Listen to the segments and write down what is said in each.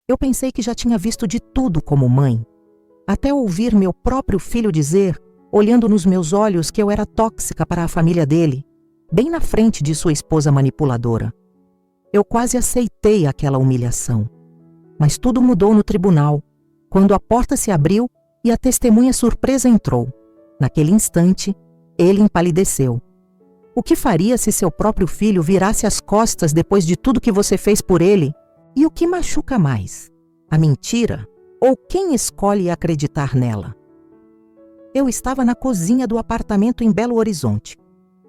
Eu pensei que já tinha visto de tudo como mãe, até ouvir meu próprio filho dizer, olhando nos meus olhos, que eu era tóxica para a família dele, bem na frente de sua esposa manipuladora. Eu quase aceitei aquela humilhação. Mas tudo mudou no tribunal, quando a porta se abriu e a testemunha surpresa entrou. Naquele instante, ele empalideceu. O que faria se seu próprio filho virasse as costas depois de tudo que você fez por ele? E o que machuca mais? A mentira ou quem escolhe acreditar nela? Eu estava na cozinha do apartamento em Belo Horizonte,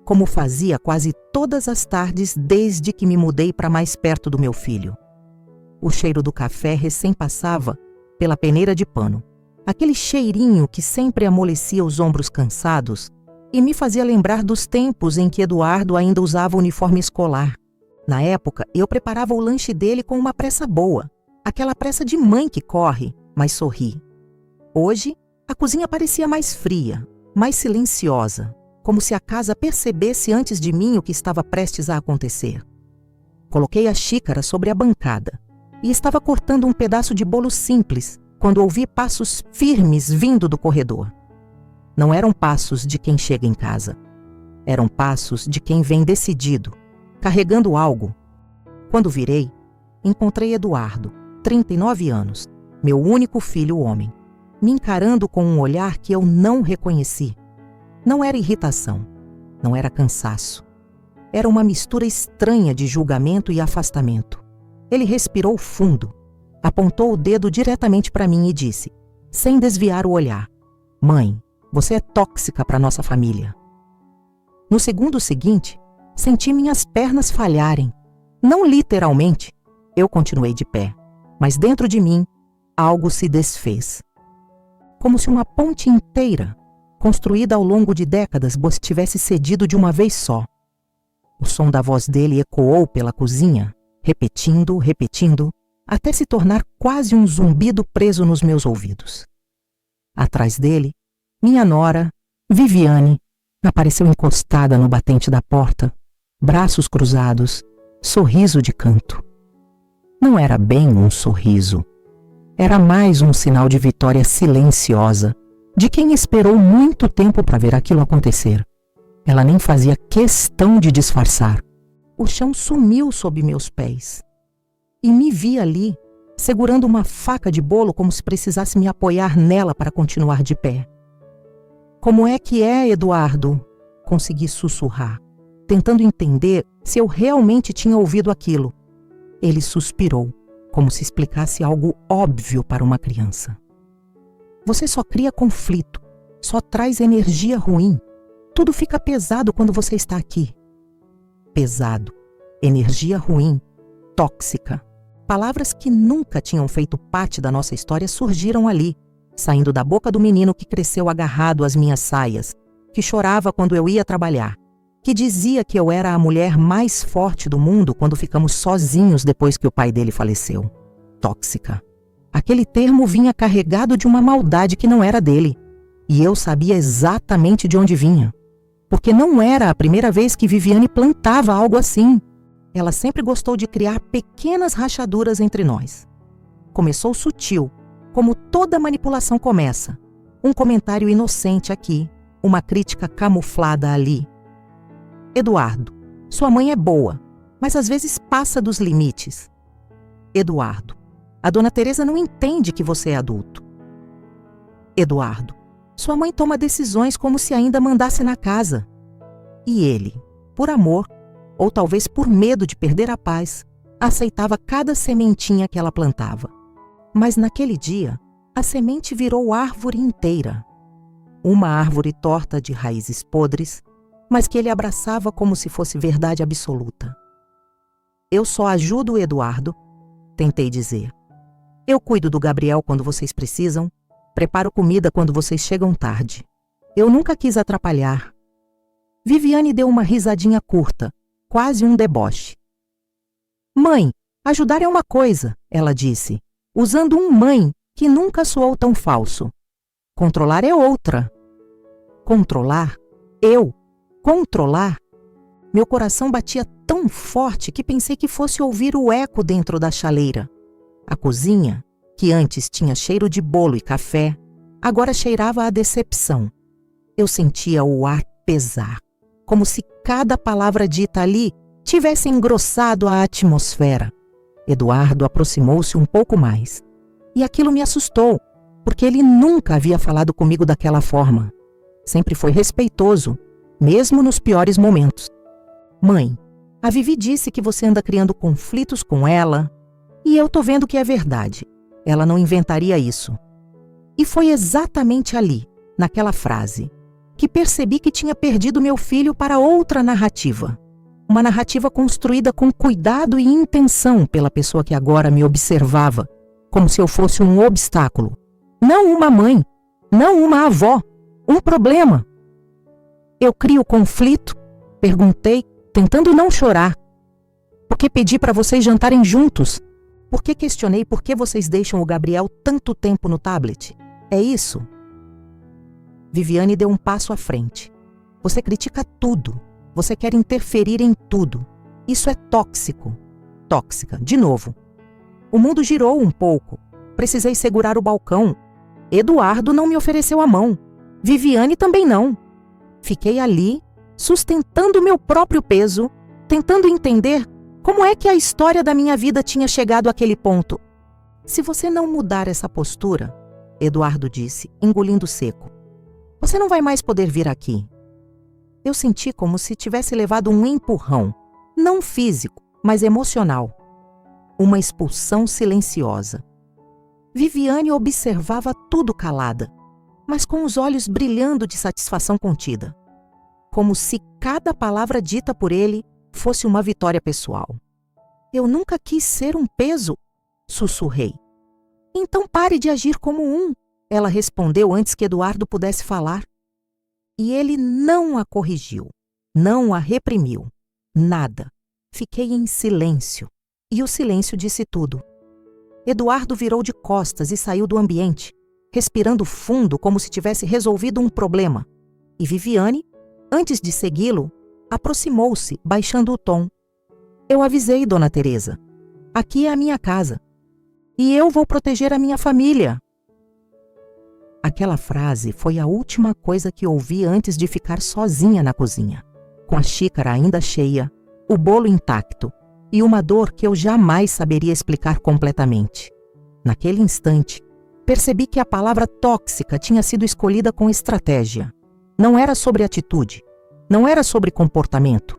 como fazia quase todas as tardes desde que me mudei para mais perto do meu filho. O cheiro do café recém passava pela peneira de pano, aquele cheirinho que sempre amolecia os ombros cansados e me fazia lembrar dos tempos em que Eduardo ainda usava o uniforme escolar. Na época, eu preparava o lanche dele com uma pressa boa, aquela pressa de mãe que corre, mas sorri. Hoje, a cozinha parecia mais fria, mais silenciosa, como se a casa percebesse antes de mim o que estava prestes a acontecer. Coloquei a xícara sobre a bancada e estava cortando um pedaço de bolo simples quando ouvi passos firmes vindo do corredor. Não eram passos de quem chega em casa. Eram passos de quem vem decidido, carregando algo. Quando virei, encontrei Eduardo, 39 anos, meu único filho homem, me encarando com um olhar que eu não reconheci. Não era irritação, não era cansaço. Era uma mistura estranha de julgamento e afastamento. Ele respirou fundo, apontou o dedo diretamente para mim e disse, sem desviar o olhar: "Mãe, você é tóxica para nossa família." No segundo seguinte, senti minhas pernas falharem. Não literalmente, eu continuei de pé, mas dentro de mim, algo se desfez. Como se uma ponte inteira, construída ao longo de décadas, tivesse cedido de uma vez só. O som da voz dele ecoou pela cozinha, repetindo, até se tornar quase um zumbido preso nos meus ouvidos. Atrás dele, minha nora, Viviane, apareceu encostada no batente da porta, braços cruzados, sorriso de canto. Não era bem um sorriso. Era mais um sinal de vitória silenciosa, de quem esperou muito tempo para ver aquilo acontecer. Ela nem fazia questão de disfarçar. O chão sumiu sob meus pés. E me vi ali, segurando uma faca de bolo como se precisasse me apoiar nela para continuar de pé. "Como é que é, Eduardo?" Consegui sussurrar, tentando entender se eu realmente tinha ouvido aquilo. Ele suspirou, como se explicasse algo óbvio para uma criança. "Você só cria conflito, só traz energia ruim. Tudo fica pesado quando você está aqui." Pesado, energia ruim, tóxica. Palavras que nunca tinham feito parte da nossa história surgiram ali, saindo da boca do menino que cresceu agarrado às minhas saias, que chorava quando eu ia trabalhar, que dizia que eu era a mulher mais forte do mundo quando ficamos sozinhos depois que o pai dele faleceu. Tóxica. Aquele termo vinha carregado de uma maldade que não era dele, e eu sabia exatamente de onde vinha, porque não era a primeira vez que Viviane plantava algo assim. Ela sempre gostou de criar pequenas rachaduras entre nós. Começou sutil, como toda manipulação começa. Um comentário inocente aqui, uma crítica camuflada ali. "Eduardo, sua mãe é boa, mas às vezes passa dos limites." "Eduardo, a dona Teresa não entende que você é adulto." "Eduardo, sua mãe toma decisões como se ainda mandasse na casa." E ele, por amor, ou talvez por medo de perder a paz, aceitava cada sementinha que ela plantava. Mas naquele dia, a semente virou árvore inteira. Uma árvore torta de raízes podres, mas que ele abraçava como se fosse verdade absoluta. "Eu só ajudo o Eduardo", tentei dizer. "Eu cuido do Gabriel quando vocês precisam, preparo comida quando vocês chegam tarde. Eu nunca quis atrapalhar." Viviane deu uma risadinha curta, quase um deboche. "Mãe, ajudar é uma coisa", ela disse, usando um "mãe" que nunca soou tão falso. "Controlar é outra." Controlar? Eu? Controlar? Meu coração batia tão forte que pensei que fosse ouvir o eco dentro da chaleira. A cozinha, que antes tinha cheiro de bolo e café, agora cheirava a decepção. Eu sentia o ar pesar, como se cada palavra dita ali tivesse engrossado a atmosfera. Eduardo aproximou-se um pouco mais. E aquilo me assustou, porque ele nunca havia falado comigo daquela forma. Sempre foi respeitoso, mesmo nos piores momentos. Mãe, a Vivi disse que você anda criando conflitos com ela, e eu tô vendo que é verdade. Ela não inventaria isso. E foi exatamente ali, naquela frase, que percebi que tinha perdido meu filho para outra narrativa. Uma narrativa construída com cuidado e intenção pela pessoa que agora me observava, como se eu fosse um obstáculo. Não uma mãe, não uma avó, um problema. Eu crio conflito? Perguntei, tentando não chorar. Por que pedi para vocês jantarem juntos? Por que questionei por que vocês deixam o Gabriel tanto tempo no tablet? É isso? Viviane deu um passo à frente. Você critica tudo. Você quer interferir em tudo. Isso é tóxico. Tóxica, de novo. O mundo girou um pouco. Precisei segurar o balcão. Eduardo não me ofereceu a mão. Viviane também não. Fiquei ali, sustentando meu próprio peso, tentando entender como é que a história da minha vida tinha chegado àquele ponto. Se você não mudar essa postura, Eduardo disse, engolindo seco, você não vai mais poder vir aqui. Eu senti como se tivesse levado um empurrão, não físico, mas emocional. Uma expulsão silenciosa. Viviane observava tudo calada, mas com os olhos brilhando de satisfação contida. Como se cada palavra dita por ele fosse uma vitória pessoal. Eu nunca quis ser um peso, sussurrei. Então pare de agir como um, ela respondeu antes que Eduardo pudesse falar. E ele não a corrigiu, não a reprimiu, nada. Fiquei em silêncio, e o silêncio disse tudo. Eduardo virou de costas e saiu do ambiente, respirando fundo como se tivesse resolvido um problema. E Viviane, antes de segui-lo, aproximou-se, baixando o tom. Eu avisei, Dona Teresa. Aqui é a minha casa. E eu vou proteger a minha família. Aquela frase foi a última coisa que ouvi antes de ficar sozinha na cozinha, com a xícara ainda cheia, o bolo intacto e uma dor que eu jamais saberia explicar completamente. Naquele instante, percebi que a palavra tóxica tinha sido escolhida com estratégia. Não era sobre atitude, não era sobre comportamento,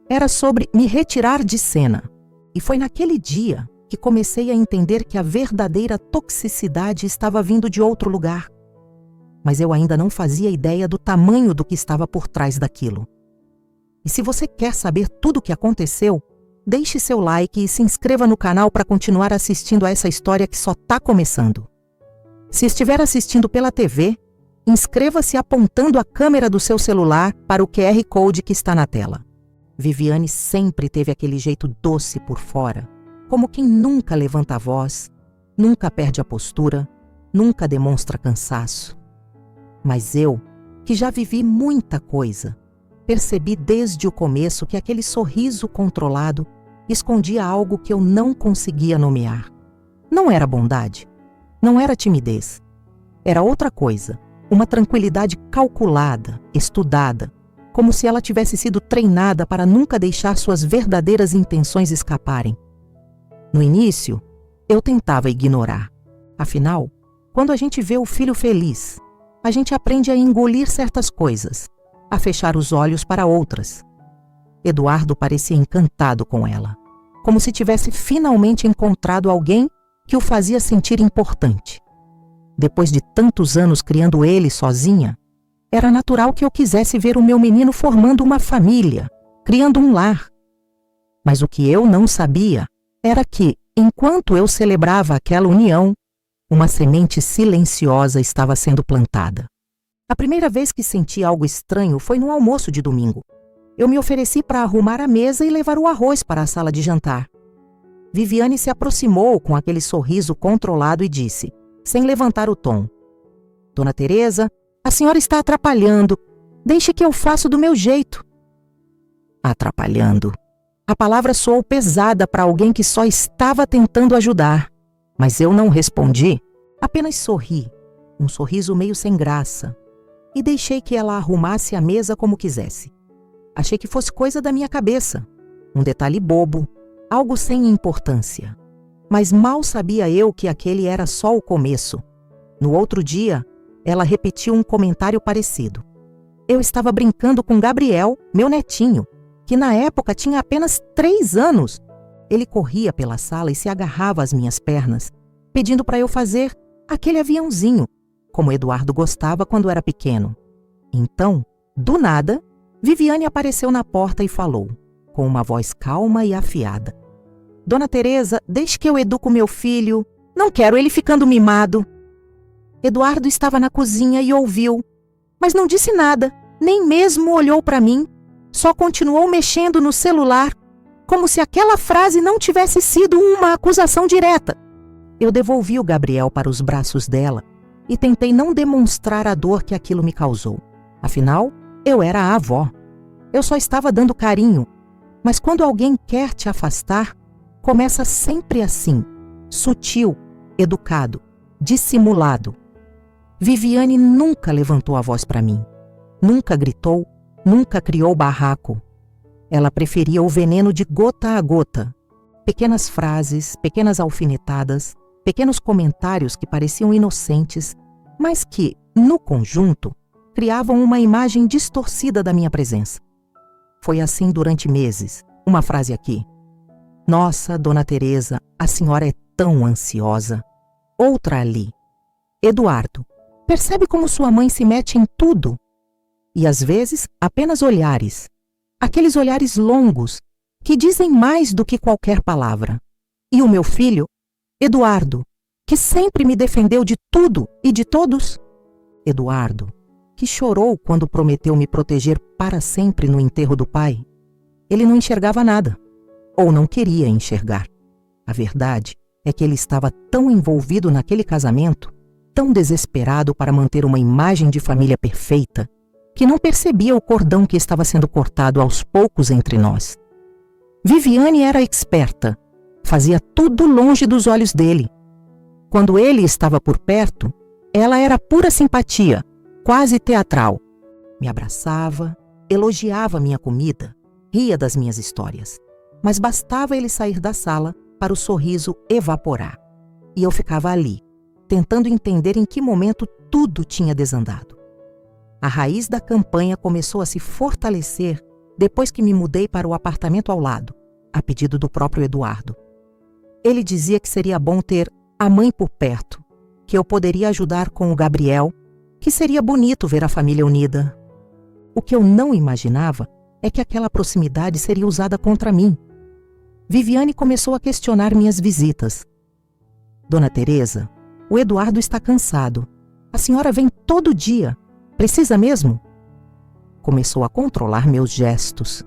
era sobre me retirar de cena. E foi naquele dia que comecei a entender que a verdadeira toxicidade estava vindo de outro lugar. Mas eu ainda não fazia ideia do tamanho do que estava por trás daquilo. E se você quer saber tudo o que aconteceu, deixe seu like e se inscreva no canal para continuar assistindo a essa história que só está começando. Se estiver assistindo pela TV, inscreva-se apontando a câmera do seu celular para o QR Code que está na tela. Viviane sempre teve aquele jeito doce por fora, como quem nunca levanta a voz, nunca perde a postura, nunca demonstra cansaço. Mas eu, que já vivi muita coisa, percebi desde o começo que aquele sorriso controlado escondia algo que eu não conseguia nomear. Não era bondade, não era timidez. Era outra coisa, uma tranquilidade calculada, estudada, como se ela tivesse sido treinada para nunca deixar suas verdadeiras intenções escaparem. No início, eu tentava ignorar. Afinal, quando a gente vê o filho feliz, a gente aprende a engolir certas coisas, a fechar os olhos para outras. Eduardo parecia encantado com ela, como se tivesse finalmente encontrado alguém que o fazia sentir importante. Depois de tantos anos criando ele sozinha, era natural que eu quisesse ver o meu menino formando uma família, criando um lar. Mas o que eu não sabia era que, enquanto eu celebrava aquela união, uma semente silenciosa estava sendo plantada. A primeira vez que senti algo estranho foi no almoço de domingo. Eu me ofereci para arrumar a mesa e levar o arroz para a sala de jantar. Viviane se aproximou com aquele sorriso controlado e disse, sem levantar o tom, Dona Teresa, a senhora está atrapalhando. Deixe que eu faço do meu jeito. Atrapalhando. A palavra soou pesada para alguém que só estava tentando ajudar. Mas eu não respondi, apenas sorri, um sorriso meio sem graça, e deixei que ela arrumasse a mesa como quisesse. Achei que fosse coisa da minha cabeça, um detalhe bobo, algo sem importância. Mas mal sabia eu que aquele era só o começo. No outro dia, ela repetiu um comentário parecido. Eu estava brincando com Gabriel, meu netinho, que na época tinha apenas 3 anos. Ele corria pela sala e se agarrava às minhas pernas, pedindo para eu fazer aquele aviãozinho, como Eduardo gostava quando era pequeno. Então, do nada, Viviane apareceu na porta e falou, com uma voz calma e afiada: Dona Teresa, deixe que eu educo meu filho. Não quero ele ficando mimado. Eduardo estava na cozinha e ouviu, mas não disse nada, nem mesmo olhou para mim. Só continuou mexendo no celular, como se aquela frase não tivesse sido uma acusação direta. Eu devolvi o Gabriel para os braços dela e tentei não demonstrar a dor que aquilo me causou. Afinal, eu era a avó. Eu só estava dando carinho, mas quando alguém quer te afastar, começa sempre assim, sutil, educado, dissimulado. Viviane nunca levantou a voz para mim, nunca gritou, nunca criou barraco. Ela preferia o veneno de gota a gota. Pequenas frases, pequenas alfinetadas, pequenos comentários que pareciam inocentes, mas que, no conjunto, criavam uma imagem distorcida da minha presença. Foi assim durante meses. Uma frase aqui: Nossa, Dona Teresa, a senhora é tão ansiosa. Outra ali: Eduardo, percebe como sua mãe se mete em tudo? E às vezes, apenas olhares. Aqueles olhares longos, que dizem mais do que qualquer palavra. E o meu filho, Eduardo, que sempre me defendeu de tudo e de todos. Eduardo, que chorou quando prometeu me proteger para sempre no enterro do pai. Ele não enxergava nada, ou não queria enxergar. A verdade é que ele estava tão envolvido naquele casamento, tão desesperado para manter uma imagem de família perfeita, que não percebia o cordão que estava sendo cortado aos poucos entre nós. Viviane era experta, fazia tudo longe dos olhos dele. Quando ele estava por perto, ela era pura simpatia, quase teatral. Me abraçava, elogiava minha comida, ria das minhas histórias. Mas bastava ele sair da sala para o sorriso evaporar. E eu ficava ali, tentando entender em que momento tudo tinha desandado. A raiz da campanha começou a se fortalecer depois que me mudei para o apartamento ao lado, a pedido do próprio Eduardo. Ele dizia que seria bom ter a mãe por perto, que eu poderia ajudar com o Gabriel, que seria bonito ver a família unida. O que eu não imaginava é que aquela proximidade seria usada contra mim. Viviane começou a questionar minhas visitas. Dona Teresa, o Eduardo está cansado. A senhora vem todo dia. Precisa mesmo? Começou a controlar meus gestos.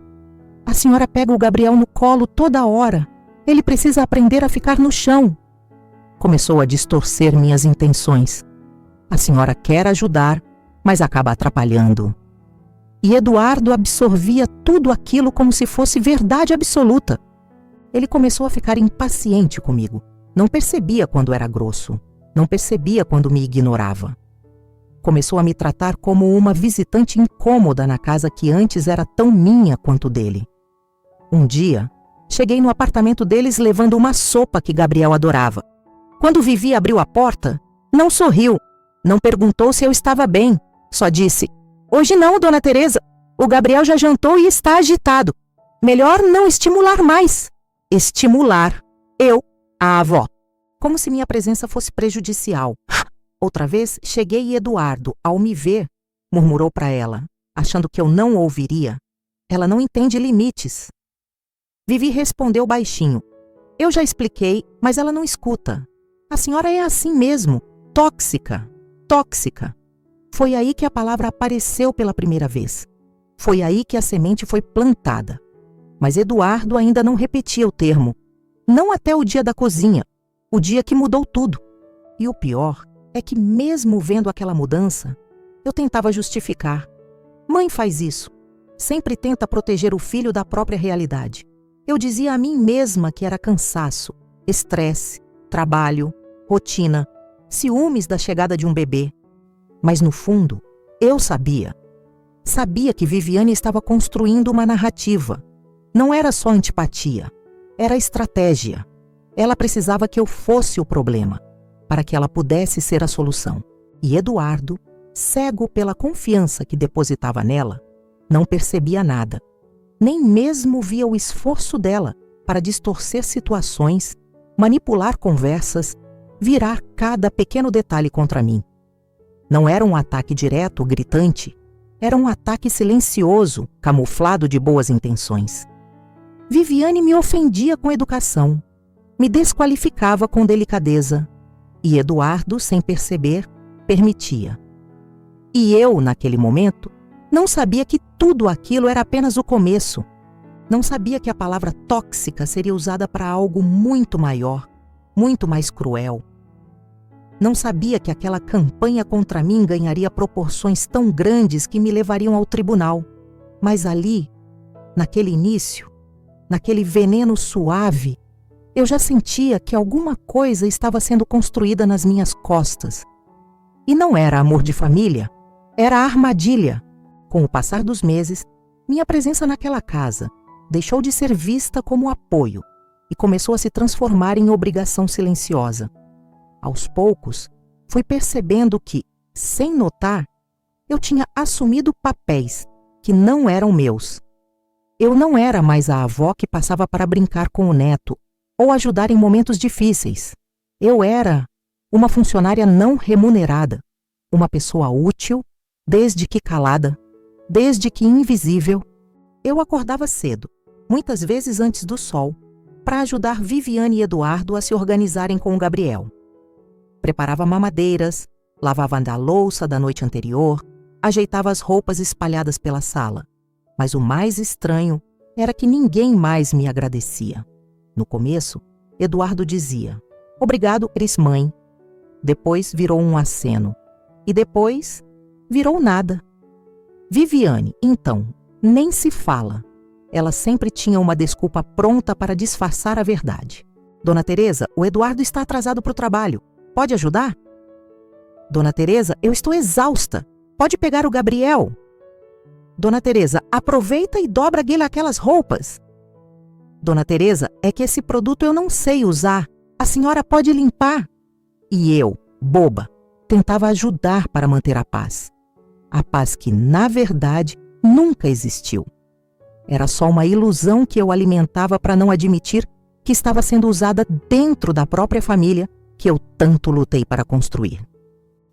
A senhora pega o Gabriel no colo toda hora. Ele precisa aprender a ficar no chão. Começou a distorcer minhas intenções. A senhora quer ajudar, mas acaba atrapalhando. E Eduardo absorvia tudo aquilo como se fosse verdade absoluta. Ele começou a ficar impaciente comigo. Não percebia quando era grosso. Não percebia quando me ignorava. Começou a me tratar como uma visitante incômoda na casa que antes era tão minha quanto dele. Um dia, cheguei no apartamento deles levando uma sopa que Gabriel adorava. Quando Vivi abriu a porta, não sorriu, não perguntou se eu estava bem, só disse: Hoje não, Dona Teresa, o Gabriel já jantou e está agitado. Melhor não estimular mais. Estimular, eu, a avó. Como se minha presença fosse prejudicial. Outra vez, cheguei e Eduardo, ao me ver, murmurou para ela, achando que eu não ouviria. Ela não entende limites. Vivi respondeu baixinho. Eu já expliquei, mas ela não escuta. A senhora é assim mesmo, tóxica, tóxica. Foi aí que a palavra apareceu pela primeira vez. Foi aí que a semente foi plantada. Mas Eduardo ainda não repetia o termo. Não até o dia da cozinha, o dia que mudou tudo. E o pior é que mesmo vendo aquela mudança, eu tentava justificar. Mãe faz isso. Sempre tenta proteger o filho da própria realidade. Eu dizia a mim mesma que era cansaço, estresse, trabalho, rotina, ciúmes da chegada de um bebê. Mas no fundo, eu sabia. Sabia que Viviane estava construindo uma narrativa. Não era só antipatia, era estratégia. Ela precisava que eu fosse o problema, para que ela pudesse ser a solução. E Eduardo, cego pela confiança que depositava nela, não percebia nada. Nem mesmo via o esforço dela para distorcer situações, manipular conversas, virar cada pequeno detalhe contra mim. Não era um ataque direto, gritante, era um ataque silencioso, camuflado de boas intenções. Viviane me ofendia com educação, me desqualificava com delicadeza, e Eduardo, sem perceber, permitia. E eu, naquele momento, não sabia que tudo aquilo era apenas o começo. Não sabia que a palavra tóxica seria usada para algo muito maior, muito mais cruel. Não sabia que aquela campanha contra mim ganharia proporções tão grandes que me levariam ao tribunal. Mas ali, naquele início, naquele veneno suave, eu já sentia que alguma coisa estava sendo construída nas minhas costas. E não era amor de família, era armadilha. Com o passar dos meses, minha presença naquela casa deixou de ser vista como apoio e começou a se transformar em obrigação silenciosa. Aos poucos, fui percebendo que, sem notar, eu tinha assumido papéis que não eram meus. Eu não era mais a avó que passava para brincar com o neto ou ajudar em momentos difíceis. Eu era uma funcionária não remunerada, uma pessoa útil, desde que calada, desde que invisível. Eu acordava cedo, muitas vezes antes do sol, para ajudar Viviane e Eduardo a se organizarem com o Gabriel. Preparava mamadeiras, lavava a louça da noite anterior, ajeitava as roupas espalhadas pela sala. Mas o mais estranho era que ninguém mais me agradecia. No começo, Eduardo dizia: "Obrigado, Cris mãe." Depois virou um aceno. E depois virou nada. Viviane, então, nem se fala. Ela sempre tinha uma desculpa pronta para disfarçar a verdade. "Dona Teresa, o Eduardo está atrasado para o trabalho. Pode ajudar?" "Dona Teresa, eu estou exausta. Pode pegar o Gabriel?" "Dona Teresa, aproveita e dobra aquelas roupas." "Dona Teresa, é que esse produto eu não sei usar. A senhora pode limpar." E eu, boba, tentava ajudar para manter a paz. A paz que, na verdade, nunca existiu. Era só uma ilusão que eu alimentava para não admitir que estava sendo usada dentro da própria família que eu tanto lutei para construir.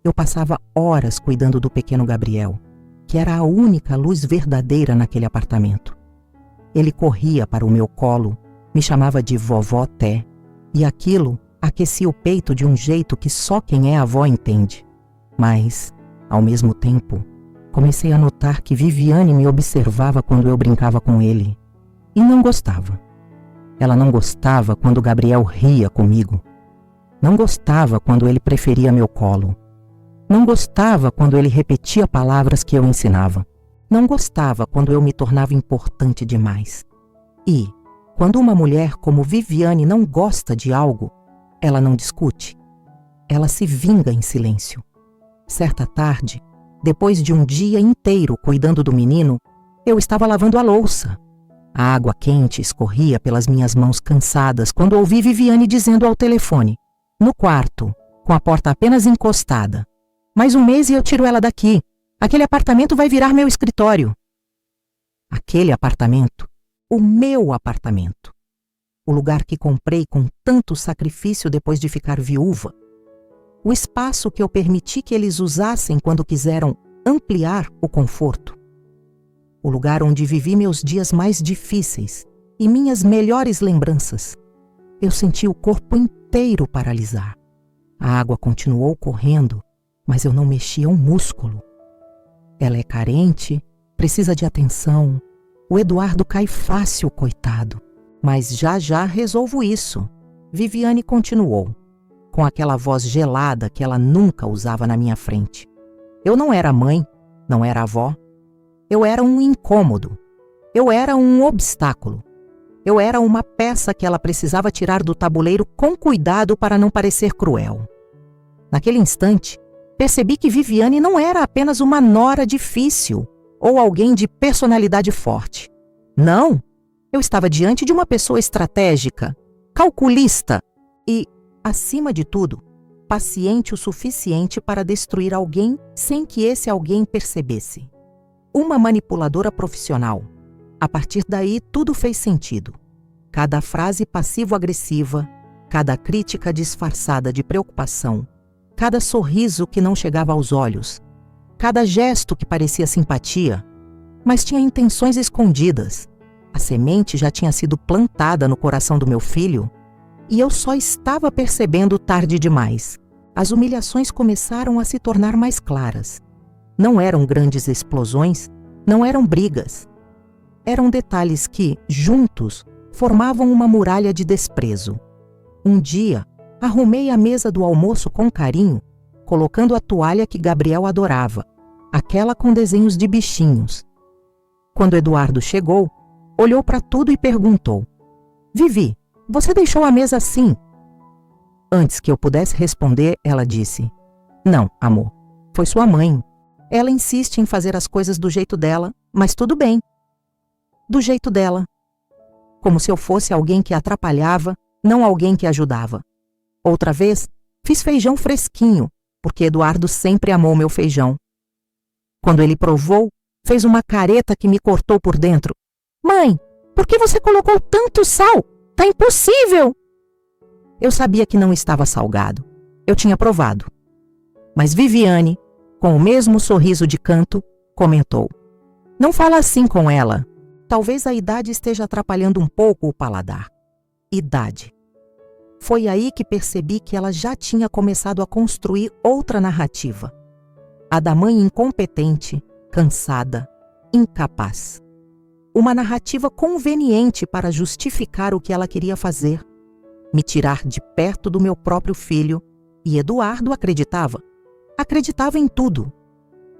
Eu passava horas cuidando do pequeno Gabriel, que era a única luz verdadeira naquele apartamento. Ele corria para o meu colo, me chamava de vovó Té, e aquilo aquecia o peito de um jeito que só quem é avó entende. Mas, ao mesmo tempo, comecei a notar que Viviane me observava quando eu brincava com ele, e não gostava. Ela não gostava quando Gabriel ria comigo. Não gostava quando ele preferia meu colo. Não gostava quando ele repetia palavras que eu ensinava. Não gostava quando eu me tornava importante demais. E, quando uma mulher como Viviane não gosta de algo, ela não discute. Ela se vinga em silêncio. Certa tarde, depois de um dia inteiro cuidando do menino, eu estava lavando a louça. A água quente escorria pelas minhas mãos cansadas quando ouvi Viviane dizendo ao telefone: "No quarto, com a porta apenas encostada. Mais um mês e eu tiro ela daqui. Aquele apartamento vai virar meu escritório." Aquele apartamento, o meu apartamento. O lugar que comprei com tanto sacrifício depois de ficar viúva. O espaço que eu permiti que eles usassem quando quiseram ampliar o conforto. O lugar onde vivi meus dias mais difíceis e minhas melhores lembranças. Eu senti o corpo inteiro paralisar. A água continuou correndo, mas eu não mexia um músculo. Ela é carente, precisa de atenção. O Eduardo cai fácil, coitado. Mas já já resolvo isso. Viviane continuou, com aquela voz gelada que ela nunca usava na minha frente. Eu não era mãe, não era avó. Eu era um incômodo. Eu era um obstáculo. Eu era uma peça que ela precisava tirar do tabuleiro com cuidado para não parecer cruel. Naquele instante, percebi que Viviane não era apenas uma nora difícil ou alguém de personalidade forte. Não, eu estava diante de uma pessoa estratégica, calculista e, acima de tudo, paciente o suficiente para destruir alguém sem que esse alguém percebesse. Uma manipuladora profissional. A partir daí, tudo fez sentido. Cada frase passivo-agressiva, cada crítica disfarçada de preocupação, cada sorriso que não chegava aos olhos, cada gesto que parecia simpatia, mas tinha intenções escondidas. A semente já tinha sido plantada no coração do meu filho e eu só estava percebendo tarde demais. As humilhações começaram a se tornar mais claras. Não eram grandes explosões, não eram brigas. Eram detalhes que, juntos, formavam uma muralha de desprezo. Um dia, arrumei a mesa do almoço com carinho, colocando a toalha que Gabriel adorava, aquela com desenhos de bichinhos. Quando Eduardo chegou, olhou para tudo e perguntou: Vivi, você deixou a mesa assim? Antes que eu pudesse responder, ela disse: Não, amor, foi sua mãe. Ela insiste em fazer as coisas do jeito dela, mas tudo bem. Do jeito dela. Como se eu fosse alguém que atrapalhava, não alguém que ajudava. Outra vez, fiz feijão fresquinho, porque Eduardo sempre amou meu feijão. Quando ele provou, fez uma careta que me cortou por dentro. Mãe, por que você colocou tanto sal? Tá impossível! Eu sabia que não estava salgado. Eu tinha provado. Mas Viviane, com o mesmo sorriso de canto, comentou: Não fala assim com ela. Talvez a idade esteja atrapalhando um pouco o paladar. Idade. Foi aí que percebi que ela já tinha começado a construir outra narrativa. A da mãe incompetente, cansada, incapaz. Uma narrativa conveniente para justificar o que ela queria fazer. Me tirar de perto do meu próprio filho, e Eduardo acreditava. Acreditava em tudo.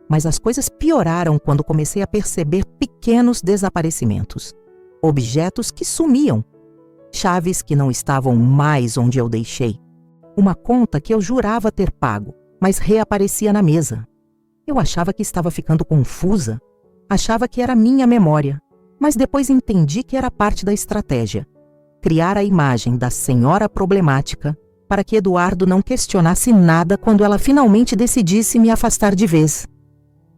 Mas as coisas pioraram quando comecei a perceber pequenos desaparecimentos. Objetos que sumiam. Chaves que não estavam mais onde eu deixei. Uma conta que eu jurava ter pago, mas reaparecia na mesa. Eu achava que estava ficando confusa. Achava que era minha memória. Mas depois entendi que era parte da estratégia. Criar a imagem da senhora problemática para que Eduardo não questionasse nada quando ela finalmente decidisse me afastar de vez.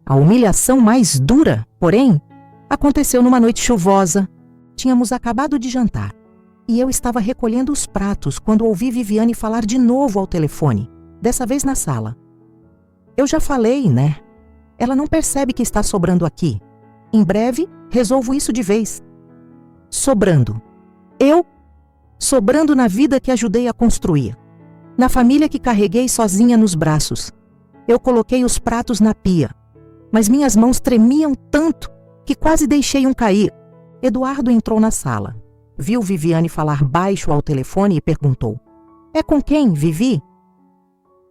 A humilhação mais dura, porém, aconteceu numa noite chuvosa. Tínhamos acabado de jantar e eu estava recolhendo os pratos quando ouvi Viviane falar de novo ao telefone, dessa vez na sala. Eu já falei, né? Ela não percebe que está sobrando aqui. Em breve, resolvo isso de vez. Sobrando. Eu, sobrando na vida que ajudei a construir, na família que carreguei sozinha nos braços. Eu coloquei os pratos na pia, mas minhas mãos tremiam tanto que quase deixei um cair. Eduardo entrou na sala, viu Viviane falar baixo ao telefone e perguntou: É com quem, Vivi?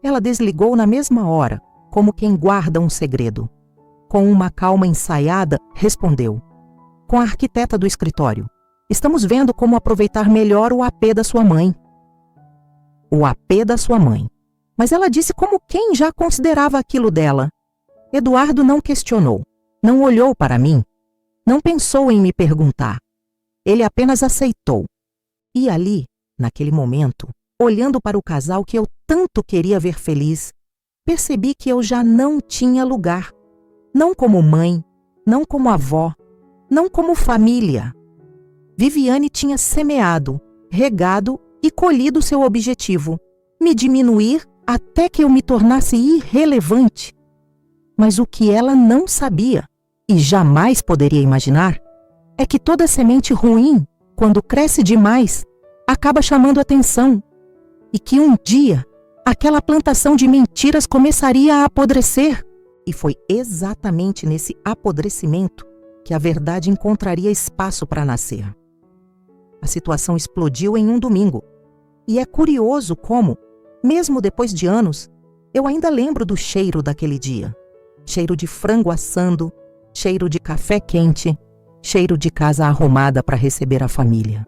Ela desligou na mesma hora, como quem guarda um segredo. Com uma calma ensaiada, respondeu: Com a arquiteta do escritório. Estamos vendo como aproveitar melhor o AP da sua mãe. O AP da sua mãe. Mas ela disse como quem já considerava aquilo dela. Eduardo não questionou, não olhou para mim, não pensou em me perguntar. Ele apenas aceitou. E ali, naquele momento, olhando para o casal que eu tanto queria ver feliz, percebi que eu já não tinha lugar. Não como mãe, não como avó, não como família. Viviane tinha semeado, regado e colhido seu objetivo, me diminuir até que eu me tornasse irrelevante. Mas o que ela não sabia, e jamais poderia imaginar, é que toda semente ruim, quando cresce demais, acaba chamando atenção, e que um dia aquela plantação de mentiras começaria a apodrecer. E foi exatamente nesse apodrecimento que a verdade encontraria espaço para nascer. A situação explodiu em um domingo. E é curioso como, mesmo depois de anos, eu ainda lembro do cheiro daquele dia. Cheiro de frango assando, cheiro de café quente, cheiro de casa arrumada para receber a família.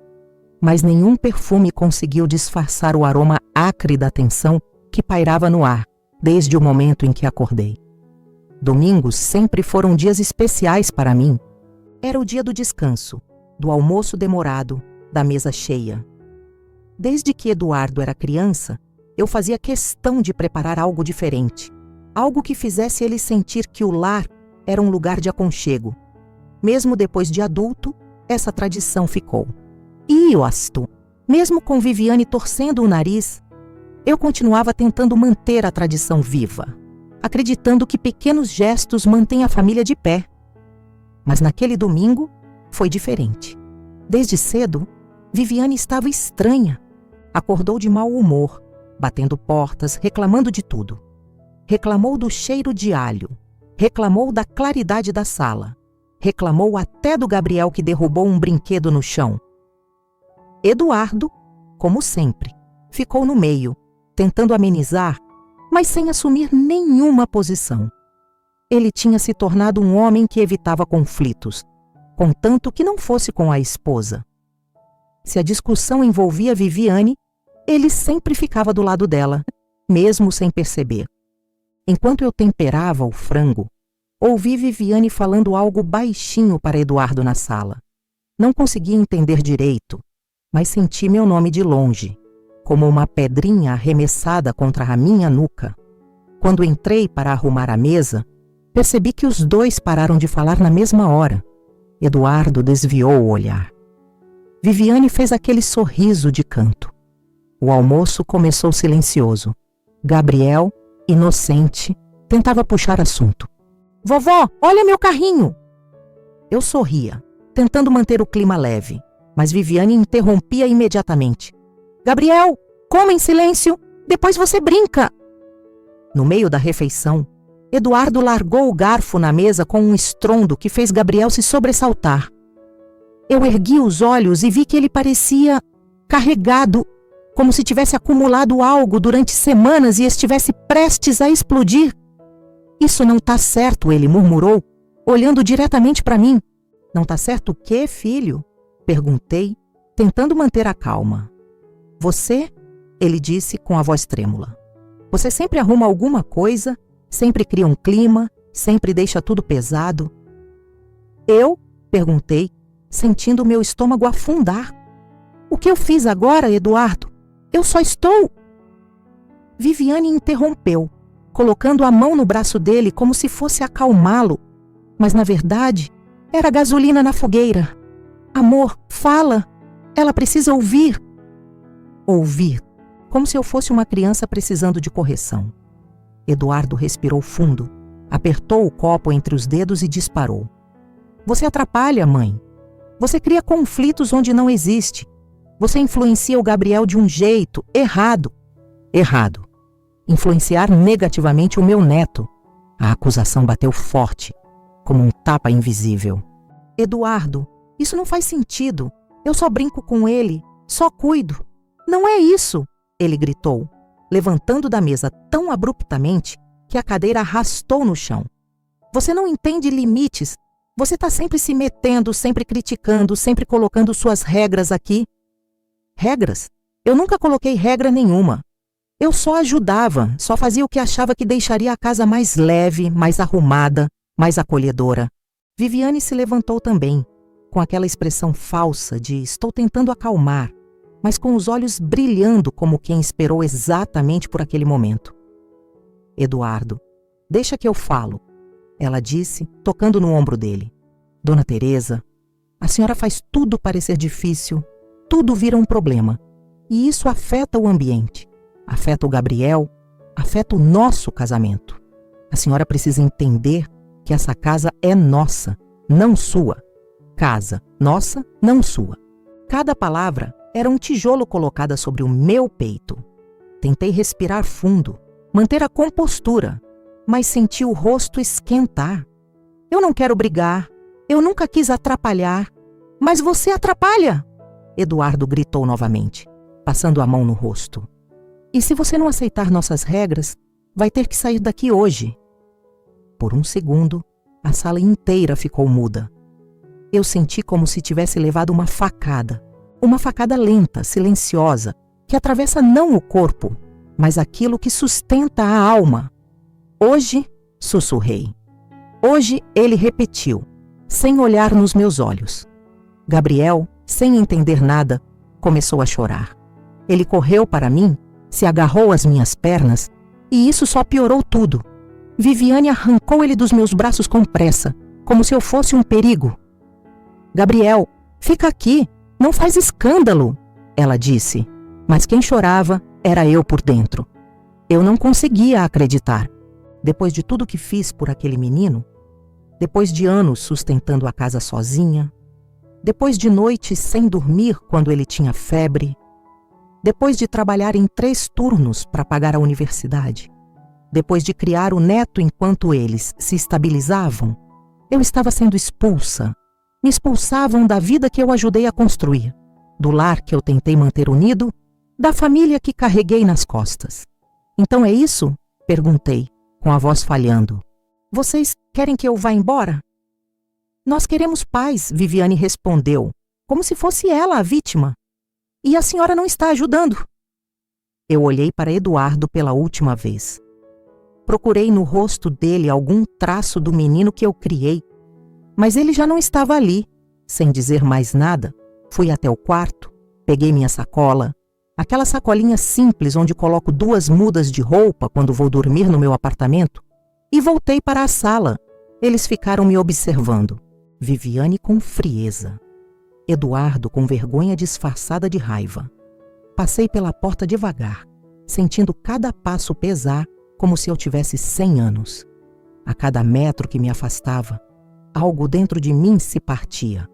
Mas nenhum perfume conseguiu disfarçar o aroma acre da tensão que pairava no ar. desde o momento em que acordei. Domingos sempre foram dias especiais para mim. Era o dia do descanso, do almoço demorado, da mesa cheia. Desde que Eduardo era criança, eu fazia questão de preparar algo diferente, algo que fizesse ele sentir que o lar era um lugar de aconchego. Mesmo depois de adulto, essa tradição ficou. E Osto, mesmo com Viviane torcendo o nariz, eu continuava tentando manter a tradição viva, acreditando que pequenos gestos mantêm a família de pé. Mas naquele domingo foi diferente. Desde cedo, Viviane estava estranha. Acordou de mau humor, batendo portas, reclamando de tudo. Reclamou do cheiro de alho, reclamou da claridade da sala, reclamou até do Gabriel que derrubou um brinquedo no chão. Eduardo, como sempre, ficou no meio, tentando amenizar, mas sem assumir nenhuma posição. Ele tinha se tornado um homem que evitava conflitos, contanto que não fosse com a esposa. Se a discussão envolvia Viviane, ele sempre ficava do lado dela, mesmo sem perceber. Enquanto eu temperava o frango, ouvi Viviane falando algo baixinho para Eduardo na sala. Não conseguia entender direito, mas senti meu nome de longe, como uma pedrinha arremessada contra a minha nuca. Quando entrei para arrumar a mesa, percebi que os dois pararam de falar na mesma hora. Eduardo desviou o olhar. Viviane fez aquele sorriso de canto. O almoço começou silencioso. Gabriel, inocente, tentava puxar assunto. Vovó, olha meu carrinho! Eu sorria, tentando manter o clima leve, mas Viviane interrompia imediatamente. Gabriel, coma em silêncio, depois você brinca! No meio da refeição, Eduardo largou o garfo na mesa com um estrondo que fez Gabriel se sobressaltar. Eu ergui os olhos e vi que ele parecia carregado, como se tivesse acumulado algo durante semanas e estivesse prestes a explodir. Isso não tá certo, ele murmurou, olhando diretamente para mim. Não tá certo o quê, filho? Perguntei, tentando manter a calma. Você? Ele disse com a voz trêmula. Você sempre arruma alguma coisa, sempre cria um clima, sempre deixa tudo pesado. Eu? Perguntei, sentindo meu estômago afundar. O que eu fiz agora, Eduardo? Eu só estou... Viviane interrompeu, colocando a mão no braço dele como se fosse acalmá-lo. Mas, na verdade, era gasolina na fogueira. Amor, fala. Ela precisa ouvir. Ouvir, como se eu fosse uma criança precisando de correção. Eduardo respirou fundo, apertou o copo entre os dedos e disparou. Você atrapalha, mãe. Você cria conflitos onde não existe. Você influencia o Gabriel de um jeito errado. Errado. Influenciar negativamente o meu neto. A acusação bateu forte, como um tapa invisível. Eduardo, isso não faz sentido. Eu só brinco com ele, só cuido. Não é isso, ele gritou, levantando da mesa tão abruptamente que a cadeira arrastou no chão. Você não entende limites. Você está sempre se metendo, sempre criticando, sempre colocando suas regras aqui. Regras? Eu nunca coloquei regra nenhuma. Eu só ajudava, só fazia o que achava que deixaria a casa mais leve, mais arrumada, mais acolhedora. Viviane se levantou também, com aquela expressão falsa de estou tentando acalmar, mas com os olhos brilhando como quem esperou exatamente por aquele momento. Eduardo, deixa que eu falo, ela disse, tocando no ombro dele. Dona Teresa, a senhora faz tudo parecer difícil, tudo vira um problema. E isso afeta o ambiente, afeta o Gabriel, afeta o nosso casamento. A senhora precisa entender que essa casa é nossa, não sua. Casa, nossa, não sua. Cada palavra era um tijolo colocada sobre o meu peito. Tentei respirar fundo, manter a compostura, mas senti o rosto esquentar. Eu não quero brigar, eu nunca quis atrapalhar, mas você atrapalha! Eduardo gritou novamente, passando a mão no rosto. E se você não aceitar nossas regras, vai ter que sair daqui hoje. Por um segundo, a sala inteira ficou muda. Eu senti como se tivesse levado uma facada lenta, silenciosa, que atravessa não o corpo, mas aquilo que sustenta a alma. Hoje, sussurrei. Hoje ele repetiu, sem olhar nos meus olhos. Gabriel, sem entender nada, começou a chorar. Ele correu para mim, se agarrou às minhas pernas, e isso só piorou tudo. Viviane arrancou ele dos meus braços com pressa, como se eu fosse um perigo. Gabriel, fica aqui, não faz escândalo, ela disse, mas quem chorava era eu por dentro. Eu não conseguia acreditar. Depois de tudo que fiz por aquele menino, depois de anos sustentando a casa sozinha, depois de noites sem dormir quando ele tinha febre, depois de trabalhar em 3 turnos para pagar a universidade, depois de criar o neto enquanto eles se estabilizavam, eu estava sendo expulsa. Me expulsavam da vida que eu ajudei a construir, do lar que eu tentei manter unido, da família que carreguei nas costas. Então é isso? Perguntei, com a voz falhando. Vocês querem que eu vá embora? Nós queremos paz, Viviane respondeu, como se fosse ela a vítima. E a senhora não está ajudando. Eu olhei para Eduardo pela última vez. Procurei no rosto dele algum traço do menino que eu criei, mas ele já não estava ali. Sem dizer mais nada, fui até o quarto, peguei minha sacola, aquela sacolinha simples onde coloco 2 mudas de roupa quando vou dormir no meu apartamento, e voltei para a sala. Eles ficaram me observando. Viviane com frieza. Eduardo com vergonha disfarçada de raiva. Passei pela porta devagar, sentindo cada passo pesar como se eu tivesse 100 anos. A cada metro que me afastava, algo dentro de mim se partia.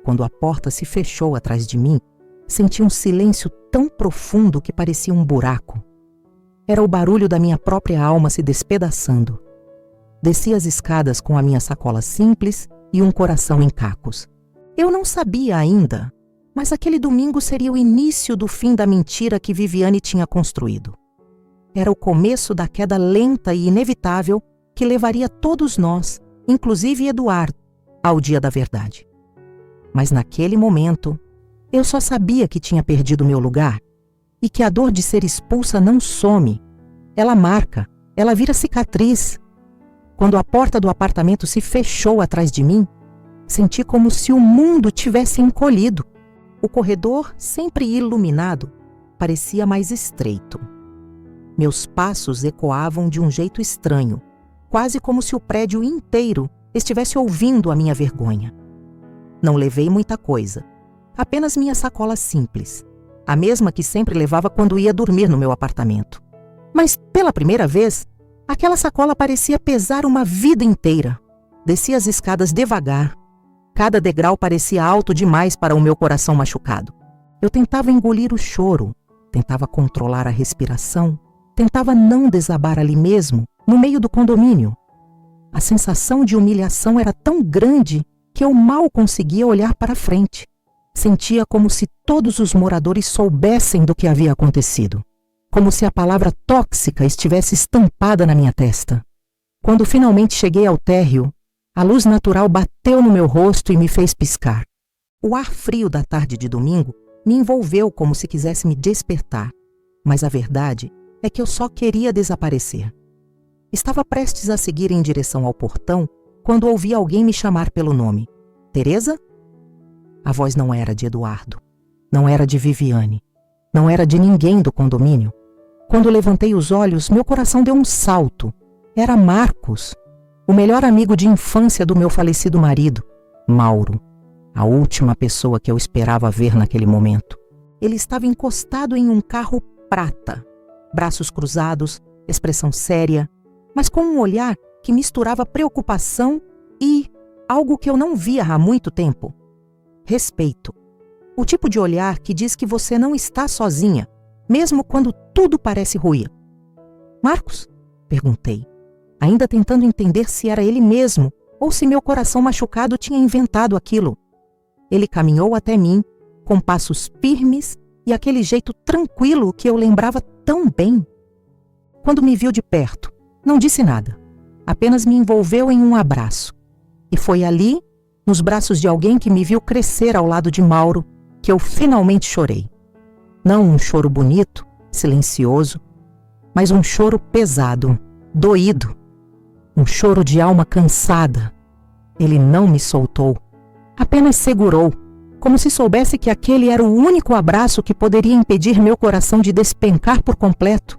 Quando a porta se fechou atrás de mim, senti um silêncio tão profundo que parecia um buraco. Era o barulho da minha própria alma se despedaçando. Desci as escadas com a minha sacola simples e um coração em cacos. Eu não sabia ainda, mas aquele domingo seria o início do fim da mentira que Viviane tinha construído. Era o começo da queda lenta e inevitável que levaria todos nós, inclusive Eduardo, ao dia da verdade. Mas naquele momento, eu só sabia que tinha perdido meu lugar e que a dor de ser expulsa não some. Ela marca, ela vira cicatriz. Quando a porta do apartamento se fechou atrás de mim, senti como se o mundo tivesse encolhido. O corredor, sempre iluminado, parecia mais estreito. Meus passos ecoavam de um jeito estranho, quase como se o prédio inteiro estivesse ouvindo a minha vergonha. Não levei muita coisa, apenas minha sacola simples, a mesma que sempre levava quando ia dormir no meu apartamento. Mas, pela primeira vez, aquela sacola parecia pesar uma vida inteira. Desci as escadas devagar. Cada degrau parecia alto demais para o meu coração machucado. Eu tentava engolir o choro, tentava controlar a respiração, tentava não desabar ali mesmo, no meio do condomínio. A sensação de humilhação era tão grande que eu mal conseguia olhar para frente. Sentia como se todos os moradores soubessem do que havia acontecido, como se a palavra tóxica estivesse estampada na minha testa. Quando finalmente cheguei ao térreo, a luz natural bateu no meu rosto e me fez piscar. O ar frio da tarde de domingo me envolveu como se quisesse me despertar, mas a verdade é que eu só queria desaparecer. Estava prestes a seguir em direção ao portão quando ouvi alguém me chamar pelo nome. Teresa? A voz não era de Eduardo, não era de Viviane, não era de ninguém do condomínio. Quando levantei os olhos, meu coração deu um salto. Era Marcos, o melhor amigo de infância do meu falecido marido, Mauro, a última pessoa que eu esperava ver naquele momento. Ele estava encostado em um carro prata, braços cruzados, expressão séria, mas com um olhar que misturava preocupação e algo que eu não via há muito tempo: respeito. O tipo de olhar que diz que você não está sozinha, mesmo quando tudo parece ruir. Marcos? Perguntei, ainda tentando entender se era ele mesmo ou se meu coração machucado tinha inventado aquilo. Ele caminhou até mim, com passos firmes e aquele jeito tranquilo que eu lembrava tão bem. Quando me viu de perto, não disse nada, apenas me envolveu em um abraço. E foi ali, nos braços de alguém que me viu crescer ao lado de Mauro, que eu finalmente chorei. Não um choro bonito, silencioso, mas um choro pesado, doído. Um choro de alma cansada. Ele não me soltou, apenas segurou, como se soubesse que aquele era o único abraço que poderia impedir meu coração de despencar por completo.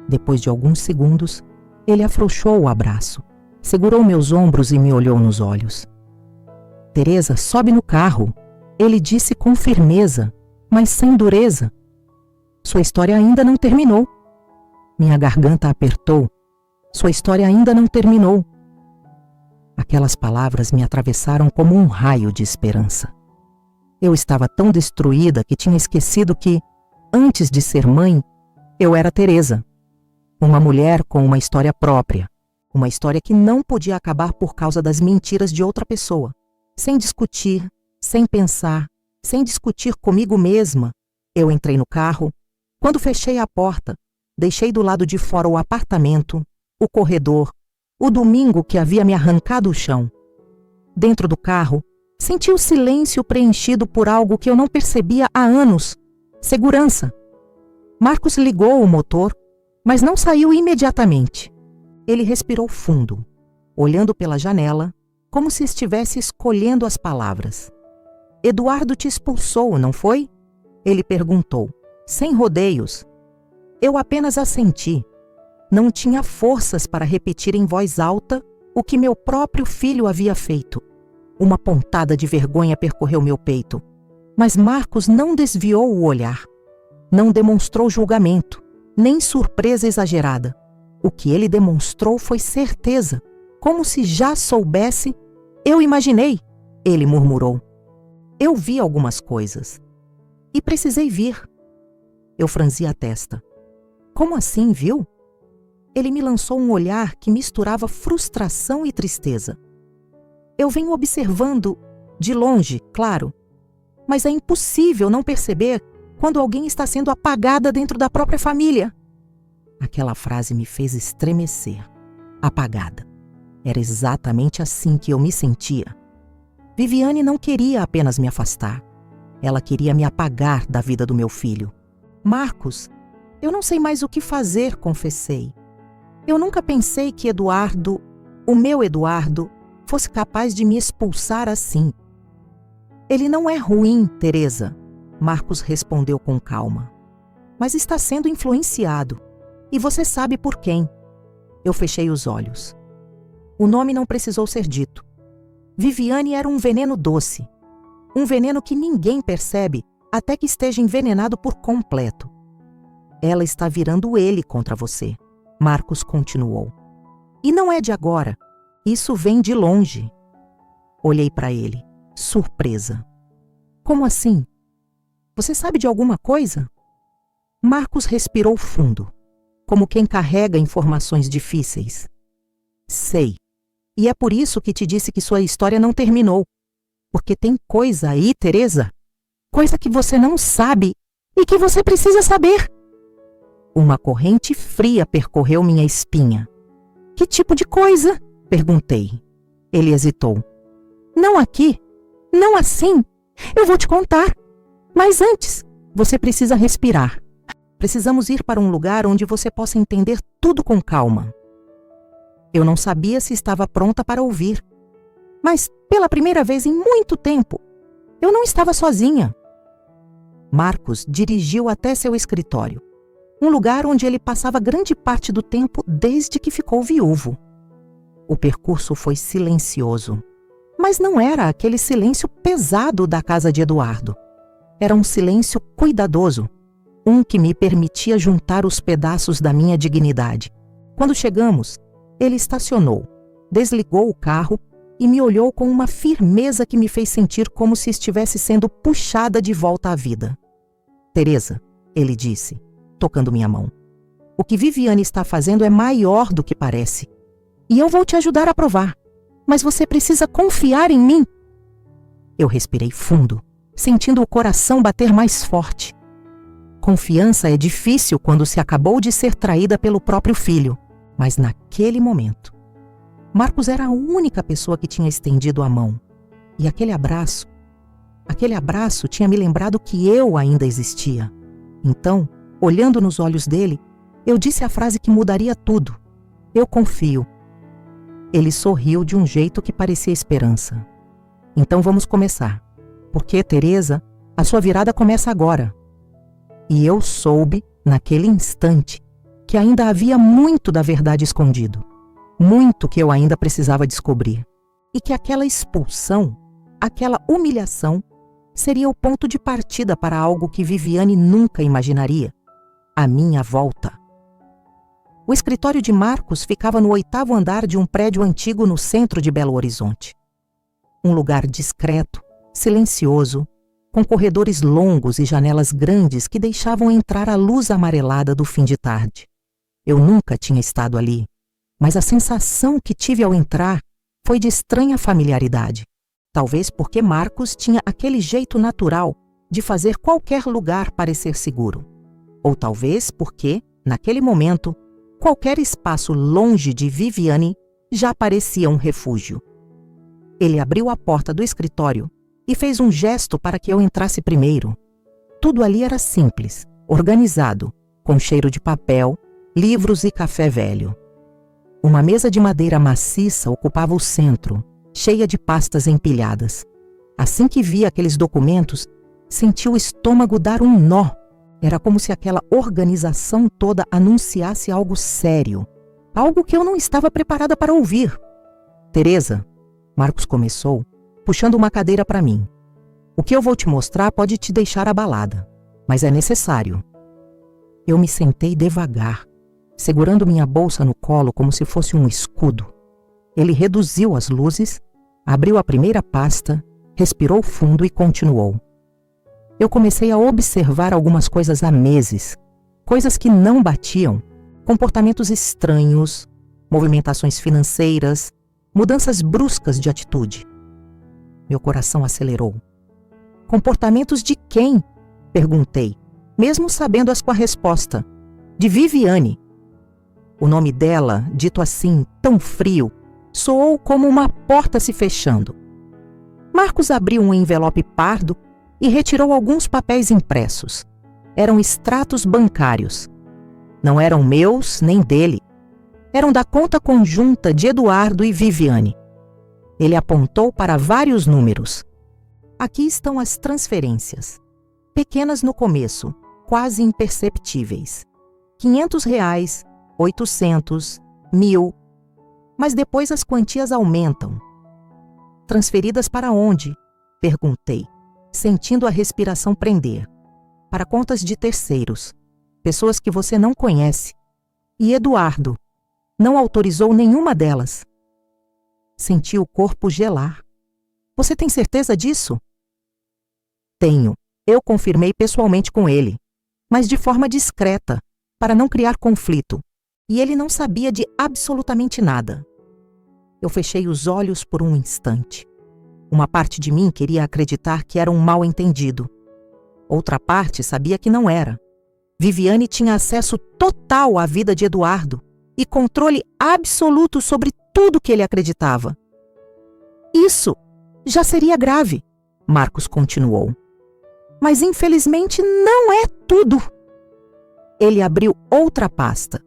Depois de alguns segundos, ele afrouxou o abraço, segurou meus ombros e me olhou nos olhos. Teresa, sobe no carro, ele disse com firmeza, mas sem dureza. Sua história ainda não terminou. Minha garganta apertou. Sua história ainda não terminou. Aquelas palavras me atravessaram como um raio de esperança. Eu estava tão destruída que tinha esquecido que, antes de ser mãe, eu era Teresa. Uma mulher com uma história própria. Uma história que não podia acabar por causa das mentiras de outra pessoa. Sem discutir, sem pensar, sem discutir comigo mesma, eu entrei no carro. Quando fechei a porta, deixei do lado de fora o apartamento, o corredor, o domingo que havia me arrancado o chão. Dentro do carro, senti o silêncio preenchido por algo que eu não percebia há anos. Segurança. Marcos ligou o motor, mas não saiu imediatamente. Ele respirou fundo, olhando pela janela, como se estivesse escolhendo as palavras. Eduardo te expulsou, não foi? Ele perguntou, sem rodeios. Eu apenas assenti. Não tinha forças para repetir em voz alta o que meu próprio filho havia feito. Uma pontada de vergonha percorreu meu peito. Mas Marcos não desviou o olhar. Não demonstrou julgamento, nem surpresa exagerada. O que ele demonstrou foi certeza, como se já soubesse. Eu imaginei, ele murmurou. Eu vi algumas coisas. E precisei vir. Eu franzi a testa. Como assim, viu? Ele me lançou um olhar que misturava frustração e tristeza. Eu venho observando, de longe, claro, mas é impossível não perceber quando alguém está sendo apagada dentro da própria família. Aquela frase me fez estremecer. Apagada. Era exatamente assim que eu me sentia. Viviane não queria apenas me afastar. Ela queria me apagar da vida do meu filho. Marcos, eu não sei mais o que fazer, confessei. Eu nunca pensei que Eduardo, o meu Eduardo, fosse capaz de me expulsar assim. Ele não é ruim, Teresa, Marcos respondeu com calma. Mas está sendo influenciado. E você sabe por quem. Eu fechei os olhos. O nome não precisou ser dito. Viviane era um veneno doce. Um veneno que ninguém percebe até que esteja envenenado por completo. Ela está virando ele contra você. Marcos continuou. E não é de agora. Isso vem de longe. Olhei para ele, surpresa. Como assim? Você sabe de alguma coisa? Marcos respirou fundo, como quem carrega informações difíceis. Sei. E é por isso que te disse que sua história não terminou. Porque tem coisa aí, Teresa. Coisa que você não sabe e que você precisa saber. Uma corrente fria percorreu minha espinha. Que tipo de coisa? Perguntei. Ele hesitou. Não aqui, não assim. Eu vou te contar. Mas antes, você precisa respirar. Precisamos ir para um lugar onde você possa entender tudo com calma. Eu não sabia se estava pronta para ouvir. Mas, pela primeira vez em muito tempo, eu não estava sozinha. Marcos dirigiu até seu escritório. Um lugar onde ele passava grande parte do tempo desde que ficou viúvo. O percurso foi silencioso, mas não era aquele silêncio pesado da casa de Eduardo. Era um silêncio cuidadoso, um que me permitia juntar os pedaços da minha dignidade. Quando chegamos, ele estacionou, desligou o carro e me olhou com uma firmeza que me fez sentir como se estivesse sendo puxada de volta à vida. Teresa, ele disse, tocando minha mão. O que Viviane está fazendo é maior do que parece. E eu vou te ajudar a provar. Mas você precisa confiar em mim. Eu respirei fundo, sentindo o coração bater mais forte. Confiança é difícil quando se acabou de ser traída pelo próprio filho. Mas naquele momento, Marcos era a única pessoa que tinha estendido a mão. E aquele abraço tinha me lembrado que eu ainda existia. Então, olhando nos olhos dele, Eu disse a frase que mudaria tudo. Eu confio. Ele sorriu de um jeito que parecia esperança. Então vamos começar. Porque, Teresa, a sua virada começa agora. E eu soube, naquele instante, que ainda havia muito da verdade escondido. Muito que eu ainda precisava descobrir. E que aquela expulsão, aquela humilhação, seria o ponto de partida para algo que Viviane nunca imaginaria: a minha volta. O escritório de Marcos ficava no 8º andar de um prédio antigo no centro de Belo Horizonte. Um lugar discreto, silencioso, com corredores longos e janelas grandes que deixavam entrar a luz amarelada do fim de tarde. Eu nunca tinha estado ali, mas a sensação que tive ao entrar foi de estranha familiaridade. Talvez porque Marcos tinha aquele jeito natural de fazer qualquer lugar parecer seguro. Ou talvez porque, naquele momento, qualquer espaço longe de Viviane já parecia um refúgio. Ele abriu a porta do escritório e fez um gesto para que eu entrasse primeiro. Tudo ali era simples, organizado, com cheiro de papel, livros e café velho. Uma mesa de madeira maciça ocupava o centro, cheia de pastas empilhadas. Assim que vi aqueles documentos, senti o estômago dar um nó. Era como se aquela organização toda anunciasse algo sério, algo que eu não estava preparada para ouvir. Teresa, Marcos começou, puxando uma cadeira para mim. O que eu vou te mostrar pode te deixar abalada, mas é necessário. Eu me sentei devagar, segurando minha bolsa no colo como se fosse um escudo. Ele reduziu as luzes, abriu a primeira pasta, respirou fundo e continuou. Eu comecei a observar algumas coisas há meses, coisas que não batiam, comportamentos estranhos, movimentações financeiras, mudanças bruscas de atitude. Meu coração acelerou. Comportamentos de quem? Perguntei, mesmo sabendo-as com a resposta. De Viviane. O nome dela, dito assim, tão frio, soou como uma porta se fechando. Marcos abriu um envelope pardo e retirou alguns papéis impressos. Eram extratos bancários. Não eram meus nem dele. Eram da conta conjunta de Eduardo e Viviane. Ele apontou para vários números. Aqui estão as transferências. Pequenas no começo, quase imperceptíveis. R$ 500, 800, 1.000. Mas depois as quantias aumentam. Transferidas para onde? Perguntei, sentindo a respiração prender. Para contas de terceiros, pessoas que você não conhece. E Eduardo não autorizou nenhuma delas. Senti o corpo gelar. Você tem certeza disso? Tenho. Eu confirmei pessoalmente com ele, mas de forma discreta, para não criar conflito. E ele não sabia de absolutamente nada. Eu fechei os olhos por um instante. Uma parte de mim queria acreditar que era um mal-entendido. Outra parte sabia que não era. Viviane tinha acesso total à vida de Eduardo e controle absoluto sobre tudo que ele acreditava. Isso já seria grave, Marcos continuou. Mas infelizmente não é tudo. Ele abriu outra pasta,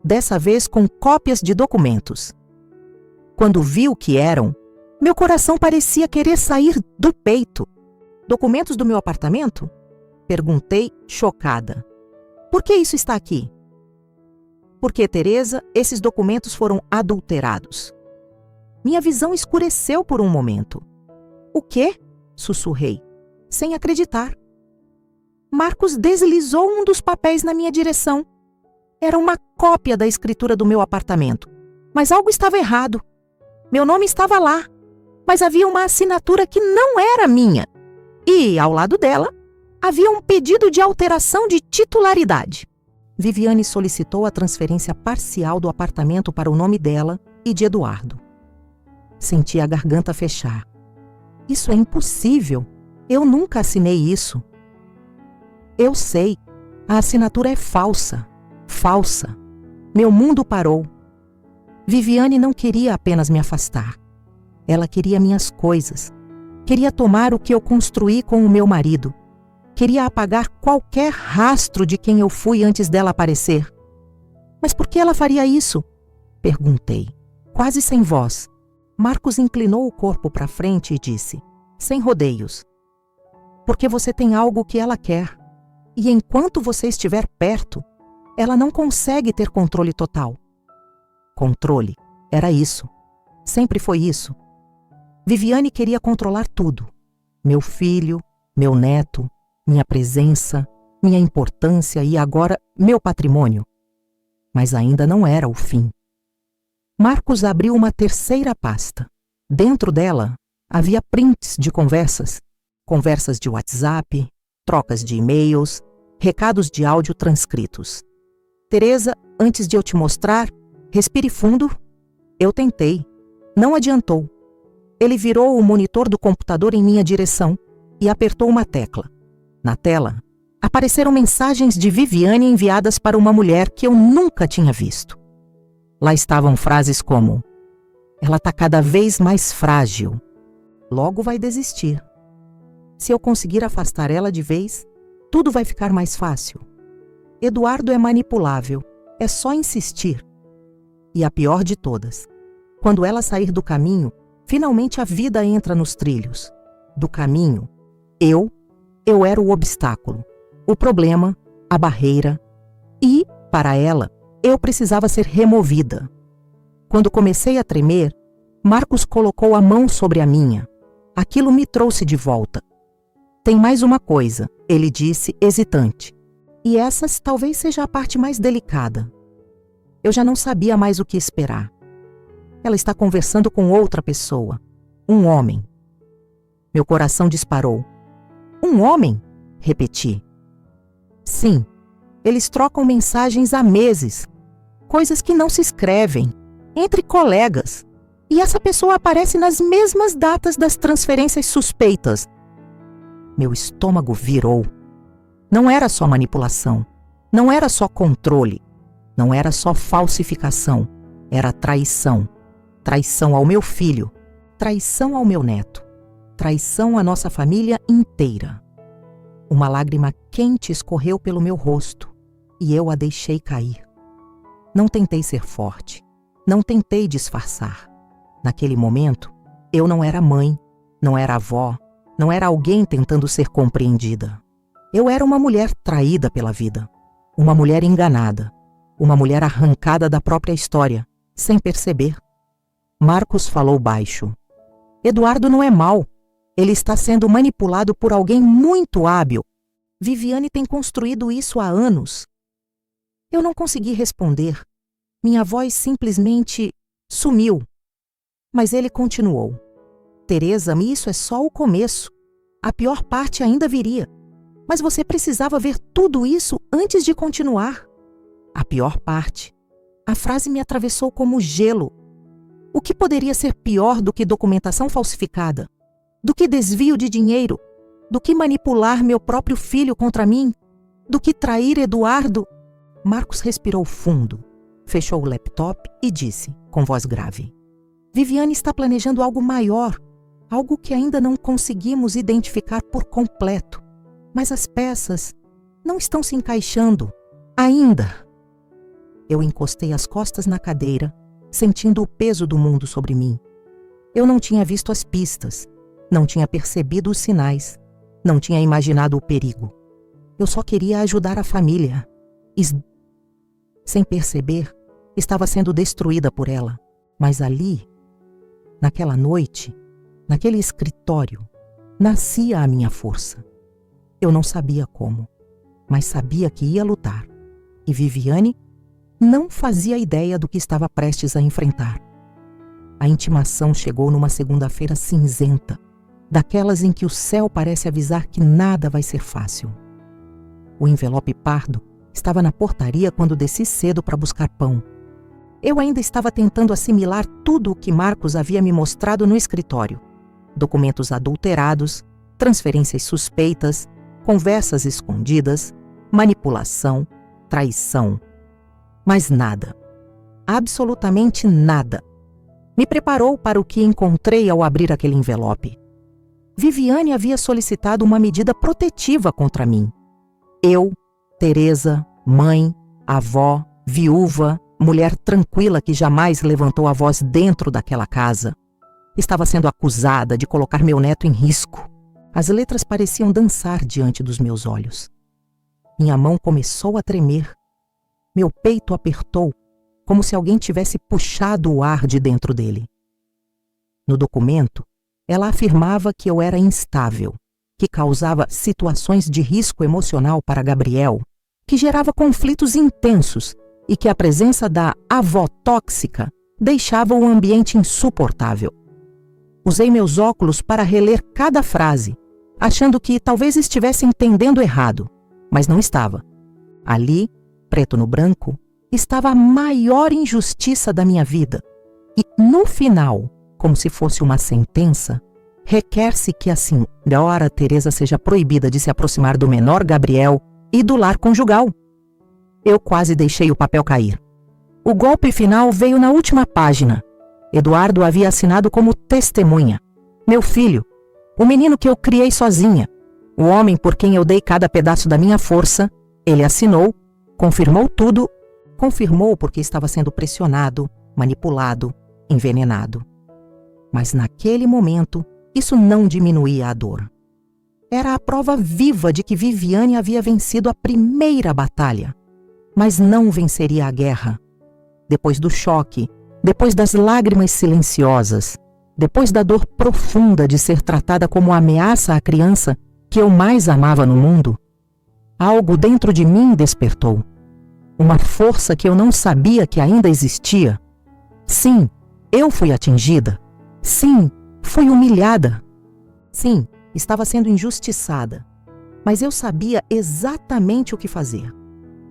dessa vez com cópias de documentos. Quando vi o que eram, meu coração parecia querer sair do peito. Documentos do meu apartamento? Perguntei, chocada. Por que isso está aqui? Porque, Teresa, esses documentos foram adulterados. Minha visão escureceu por um momento. O quê? Sussurrei, sem acreditar. Marcos deslizou um dos papéis na minha direção. Era uma cópia da escritura do meu apartamento. Mas algo estava errado. Meu nome estava lá, mas havia uma assinatura que não era minha. E, ao lado dela, havia um pedido de alteração de titularidade. Viviane solicitou a transferência parcial do apartamento para o nome dela e de Eduardo. Senti a garganta fechar. Isso é impossível. Eu nunca assinei isso. Eu sei. A assinatura é falsa. Falsa. Meu mundo parou. Viviane não queria apenas me afastar. Ela queria minhas coisas. Queria tomar o que eu construí com o meu marido. Queria apagar qualquer rastro de quem eu fui antes dela aparecer. Mas por que ela faria isso? Perguntei, quase sem voz. Marcos inclinou o corpo para frente e disse, sem rodeios. Porque você tem algo que ela quer. E enquanto você estiver perto, ela não consegue ter controle total. Controle, era isso. Sempre foi isso. Viviane queria controlar tudo. Meu filho, meu neto, minha presença, minha importância e agora meu patrimônio. Mas ainda não era o fim. Marcos abriu uma terceira pasta. Dentro dela havia prints de conversas. Conversas de WhatsApp, trocas de e-mails, recados de áudio transcritos. Teresa, antes de eu te mostrar, respire fundo. Eu tentei. Não adiantou. Ele virou o monitor do computador em minha direção e apertou uma tecla. Na tela, apareceram mensagens de Viviane enviadas para uma mulher que eu nunca tinha visto. Lá estavam frases como: ela está cada vez mais frágil. Logo vai desistir. Se eu conseguir afastar ela de vez, tudo vai ficar mais fácil. Eduardo é manipulável, é só insistir. E a pior de todas, quando ela sair do caminho, finalmente a vida entra nos trilhos. Do caminho, eu era o obstáculo, o problema, a barreira. E, para ela, eu precisava ser removida. Quando comecei a tremer, Marcos colocou a mão sobre a minha. Aquilo me trouxe de volta. Tem mais uma coisa, ele disse, hesitante. E essa talvez seja a parte mais delicada. Eu já não sabia mais o que esperar. Ela está conversando com outra pessoa. Um homem. Meu coração disparou. Um homem? Repeti. Sim, eles trocam mensagens há meses. Coisas que não se escrevem, entre colegas. E essa pessoa aparece nas mesmas datas das transferências suspeitas. Meu estômago virou. Não era só manipulação. Não era só controle. Não era só falsificação. Era traição. Traição ao meu filho. Traição ao meu neto. Traição à nossa família inteira. Uma lágrima quente escorreu pelo meu rosto e eu a deixei cair. Não tentei ser forte. Não tentei disfarçar. Naquele momento, eu não era mãe, não era avó, não era alguém tentando ser compreendida. Eu era uma mulher traída pela vida. Uma mulher enganada. Uma mulher arrancada da própria história, sem perceber. Marcos falou baixo. Eduardo não é mau. Ele está sendo manipulado por alguém muito hábil. Viviane tem construído isso há anos. Eu não consegui responder. Minha voz simplesmente sumiu. Mas ele continuou. Teresa, isso é só o começo. A pior parte ainda viria. Mas você precisava ver tudo isso antes de continuar. A pior parte. A frase me atravessou como gelo. O que poderia ser pior do que documentação falsificada? Do que desvio de dinheiro? Do que manipular meu próprio filho contra mim? Do que trair Eduardo? Marcos respirou fundo, fechou o laptop e disse, com voz grave: Viviane está planejando algo maior, algo que ainda não conseguimos identificar por completo. Mas as peças não estão se encaixando, ainda. Eu encostei as costas na cadeira, sentindo o peso do mundo sobre mim. Eu não tinha visto as pistas, não tinha percebido os sinais, não tinha imaginado o perigo. Eu só queria ajudar a família. Sem perceber, estava sendo destruída por ela. Mas ali, naquela noite, naquele escritório, nascia a minha força. Eu não sabia como, mas sabia que ia lutar. E Viviane não fazia ideia do que estava prestes a enfrentar. A intimação chegou numa segunda-feira cinzenta, daquelas em que o céu parece avisar que nada vai ser fácil. O envelope pardo estava na portaria quando desci cedo para buscar pão. Eu ainda estava tentando assimilar tudo o que Marcos havia me mostrado no escritório. Documentos adulterados, transferências suspeitas, conversas escondidas, manipulação, traição. Mas nada. Absolutamente nada. Me preparou para o que encontrei ao abrir aquele envelope. Viviane havia solicitado uma medida protetiva contra mim. Eu, Teresa, mãe, avó, viúva, mulher tranquila que jamais levantou a voz dentro daquela casa, estava sendo acusada de colocar meu neto em risco. As letras pareciam dançar diante dos meus olhos. Minha mão começou a tremer. Meu peito apertou, como se alguém tivesse puxado o ar de dentro dele. No documento, ela afirmava que eu era instável, que causava situações de risco emocional para Gabriel, que gerava conflitos intensos e que a presença da avó tóxica deixava o ambiente insuportável. Usei meus óculos para reler cada frase, achando que talvez estivesse entendendo errado, mas não estava. Ali, preto no branco, estava a maior injustiça da minha vida. E, no final, como se fosse uma sentença, requer-se que a senhora Teresa seja proibida de se aproximar do menor Gabriel e do lar conjugal. Eu quase deixei o papel cair. O golpe final veio na última página. Eduardo havia assinado como testemunha. Meu filho, o menino que eu criei sozinha, o homem por quem eu dei cada pedaço da minha força, ele assinou, confirmou tudo, confirmou porque estava sendo pressionado, manipulado, envenenado. Mas naquele momento, isso não diminuía a dor. Era a prova viva de que Viviane havia vencido a primeira batalha, mas não venceria a guerra. Depois do choque, depois das lágrimas silenciosas, depois da dor profunda de ser tratada como ameaça à criança que eu mais amava no mundo, algo dentro de mim despertou. Uma força que eu não sabia que ainda existia. Sim, eu fui atingida. Sim, fui humilhada. Sim, estava sendo injustiçada. Mas eu sabia exatamente o que fazer.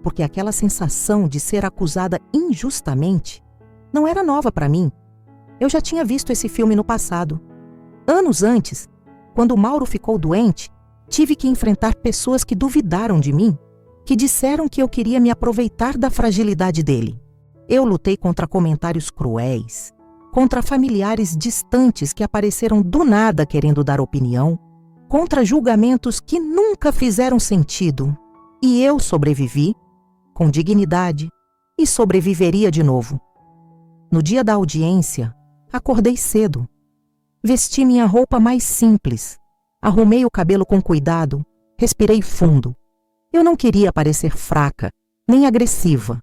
Porque aquela sensação de ser acusada injustamente não era nova para mim. Eu já tinha visto esse filme no passado. Anos antes, quando Mauro ficou doente, tive que enfrentar pessoas que duvidaram de mim, que disseram que eu queria me aproveitar da fragilidade dele. Eu lutei contra comentários cruéis, contra familiares distantes que apareceram do nada querendo dar opinião, contra julgamentos que nunca fizeram sentido. E eu sobrevivi, com dignidade, e sobreviveria de novo. No dia da audiência, acordei cedo. Vesti minha roupa mais simples, arrumei o cabelo com cuidado, respirei fundo. Eu não queria parecer fraca, nem agressiva.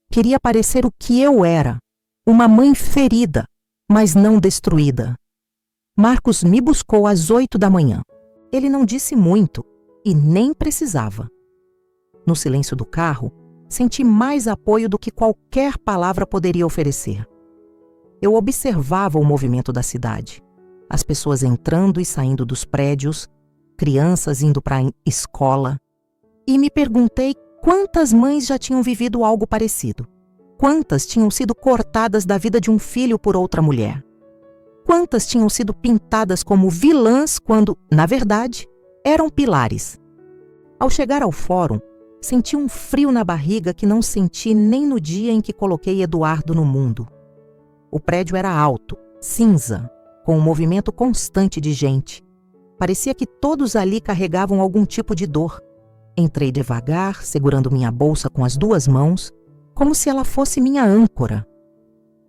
Queria parecer o que eu era, uma mãe ferida, mas não destruída. Marcos me buscou às 8 da manhã. Ele não disse muito e nem precisava. No silêncio do carro, senti mais apoio do que qualquer palavra poderia oferecer. Eu observava o movimento da cidade, as pessoas entrando e saindo dos prédios, crianças indo para a escola, e me perguntei quantas mães já tinham vivido algo parecido. Quantas tinham sido cortadas da vida de um filho por outra mulher? Quantas tinham sido pintadas como vilãs quando, na verdade, eram pilares? Ao chegar ao fórum, senti um frio na barriga que não senti nem no dia em que coloquei Eduardo no mundo. O prédio era alto, cinza, com um movimento constante de gente. Parecia que todos ali carregavam algum tipo de dor. Entrei devagar, segurando minha bolsa com as 2 mãos, como se ela fosse minha âncora.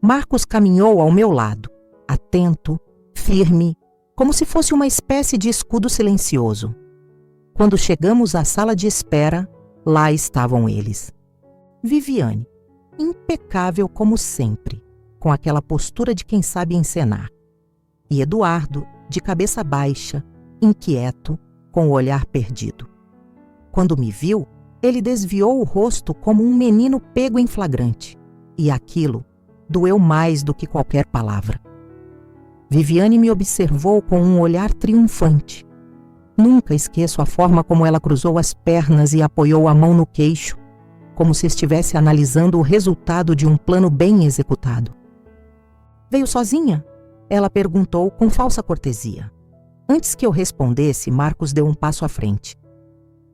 Marcos caminhou ao meu lado, atento, firme, como se fosse uma espécie de escudo silencioso. Quando chegamos à sala de espera, lá estavam eles. Viviane, impecável como sempre, com aquela postura de quem sabe encenar. E Eduardo, de cabeça baixa, inquieto, com o olhar perdido. Quando me viu, ele desviou o rosto como um menino pego em flagrante. E aquilo doeu mais do que qualquer palavra. Viviane me observou com um olhar triunfante. Nunca esqueço a forma como ela cruzou as pernas e apoiou a mão no queixo, como se estivesse analisando o resultado de um plano bem executado. Veio sozinha? Ela perguntou com falsa cortesia. Antes que eu respondesse, Marcos deu um passo à frente.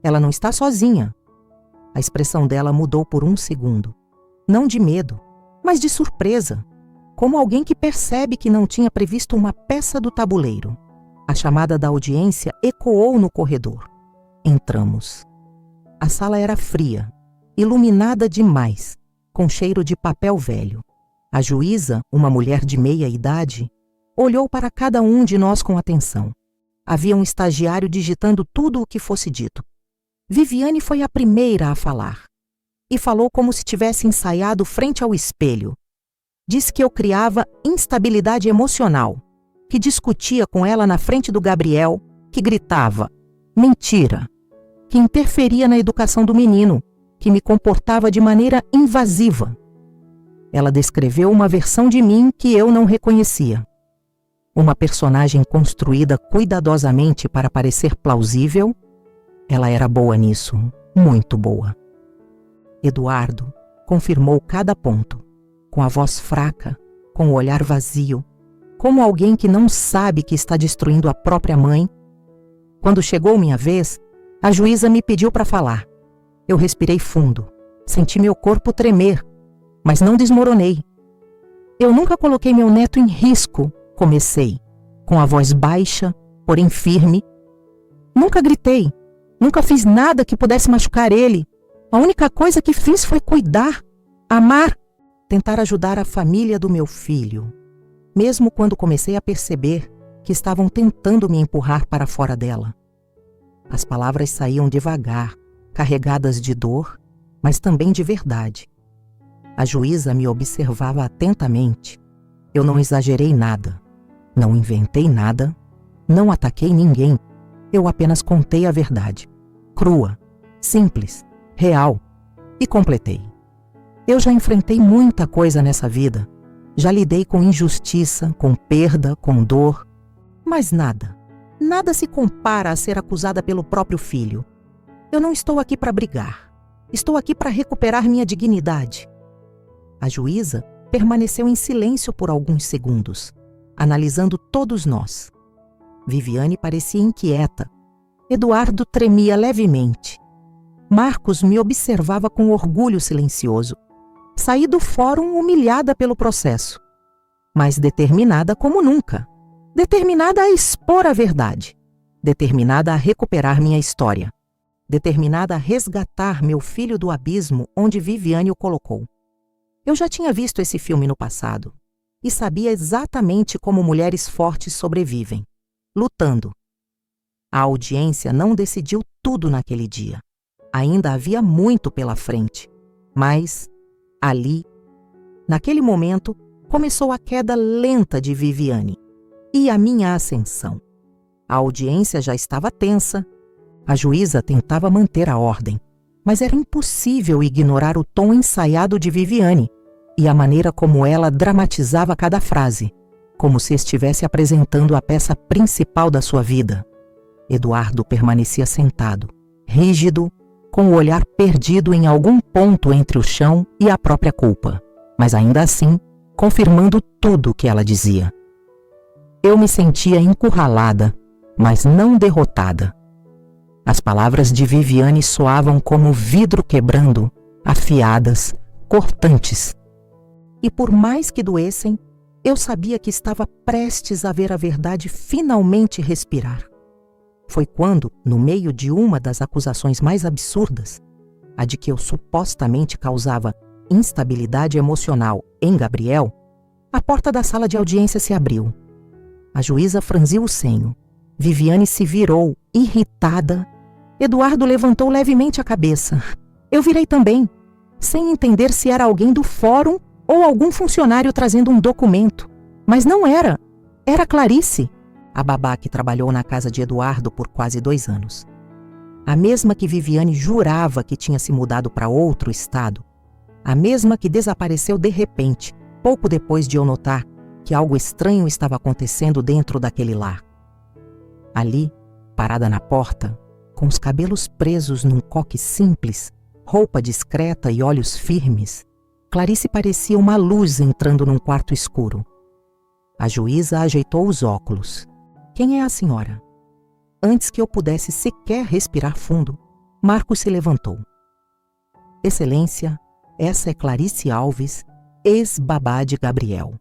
Ela não está sozinha. A expressão dela mudou por um segundo. Não de medo, mas de surpresa. Como alguém que percebe que não tinha previsto uma peça do tabuleiro. A chamada da audiência ecoou no corredor. Entramos. A sala era fria, iluminada demais, com cheiro de papel velho. A juíza, uma mulher de meia idade, olhou para cada um de nós com atenção. Havia um estagiário digitando tudo o que fosse dito. Viviane foi a primeira a falar. E falou como se tivesse ensaiado frente ao espelho. Disse que eu criava instabilidade emocional, que discutia com ela na frente do Gabriel, que gritava, mentira, que interferia na educação do menino, que me comportava de maneira invasiva. Ela descreveu uma versão de mim que eu não reconhecia. Uma personagem construída cuidadosamente para parecer plausível. Ela era boa nisso, muito boa. Eduardo confirmou cada ponto, com a voz fraca, com o olhar vazio, como alguém que não sabe que está destruindo a própria mãe. Quando chegou minha vez, a juíza me pediu para falar. Eu respirei fundo, senti meu corpo tremer, mas não desmoronei. Eu nunca coloquei meu neto em risco, comecei, com a voz baixa, porém firme. Nunca gritei, nunca fiz nada que pudesse machucar ele. A única coisa que fiz foi cuidar, amar, tentar ajudar a família do meu filho, mesmo quando comecei a perceber que estavam tentando me empurrar para fora dela. As palavras saíam devagar, carregadas de dor, mas também de verdade. A juíza me observava atentamente. Eu não exagerei nada, não inventei nada, não ataquei ninguém. Eu apenas contei a verdade, crua, simples, real, e completei. Eu já enfrentei muita coisa nessa vida. Já lidei com injustiça, com perda, com dor. Mas nada se compara a ser acusada pelo próprio filho. Eu não estou aqui para brigar. Estou aqui para recuperar minha dignidade. A juíza permaneceu em silêncio por alguns segundos, analisando todos nós. Viviane parecia inquieta. Eduardo tremia levemente. Marcos me observava com orgulho silencioso. Saí do fórum humilhada pelo processo, mas determinada como nunca. Determinada a expor a verdade. Determinada a recuperar minha história. Determinada a resgatar meu filho do abismo onde Viviane o colocou. Eu já tinha visto esse filme no passado e sabia exatamente como mulheres fortes sobrevivem, lutando. A audiência não decidiu tudo naquele dia. Ainda havia muito pela frente, mas ali, naquele momento, começou a queda lenta de Viviane e a minha ascensão. A audiência já estava tensa. A juíza tentava manter a ordem, mas era impossível ignorar o tom ensaiado de Viviane e a maneira como ela dramatizava cada frase, como se estivesse apresentando a peça principal da sua vida. Eduardo permanecia sentado, rígido, com o olhar perdido em algum ponto entre o chão e a própria culpa, mas ainda assim, confirmando tudo o que ela dizia. Eu me sentia encurralada, mas não derrotada. As palavras de Viviane soavam como vidro quebrando, afiadas, cortantes. E por mais que doessem, eu sabia que estava prestes a ver a verdade finalmente respirar. Foi quando, no meio de uma das acusações mais absurdas, a de que eu supostamente causava instabilidade emocional em Gabriel, a porta da sala de audiência se abriu. A juíza franziu o senho. Viviane se virou, irritada. Eduardo levantou levemente a cabeça. Eu virei também, sem entender se era alguém do fórum ou algum funcionário trazendo um documento. Mas não era. Era Clarice, a babá que trabalhou na casa de Eduardo por quase 2 anos. A mesma que Viviane jurava que tinha se mudado para outro estado. A mesma que desapareceu de repente, pouco depois de eu notar que algo estranho estava acontecendo dentro daquele lar. Ali, parada na porta, com os cabelos presos num coque simples, roupa discreta e olhos firmes, Clarice parecia uma luz entrando num quarto escuro. A juíza ajeitou os óculos. Quem é a senhora? Antes que eu pudesse sequer respirar fundo, Marcos se levantou. Excelência, essa é Clarice Alves, ex-babá de Gabriel.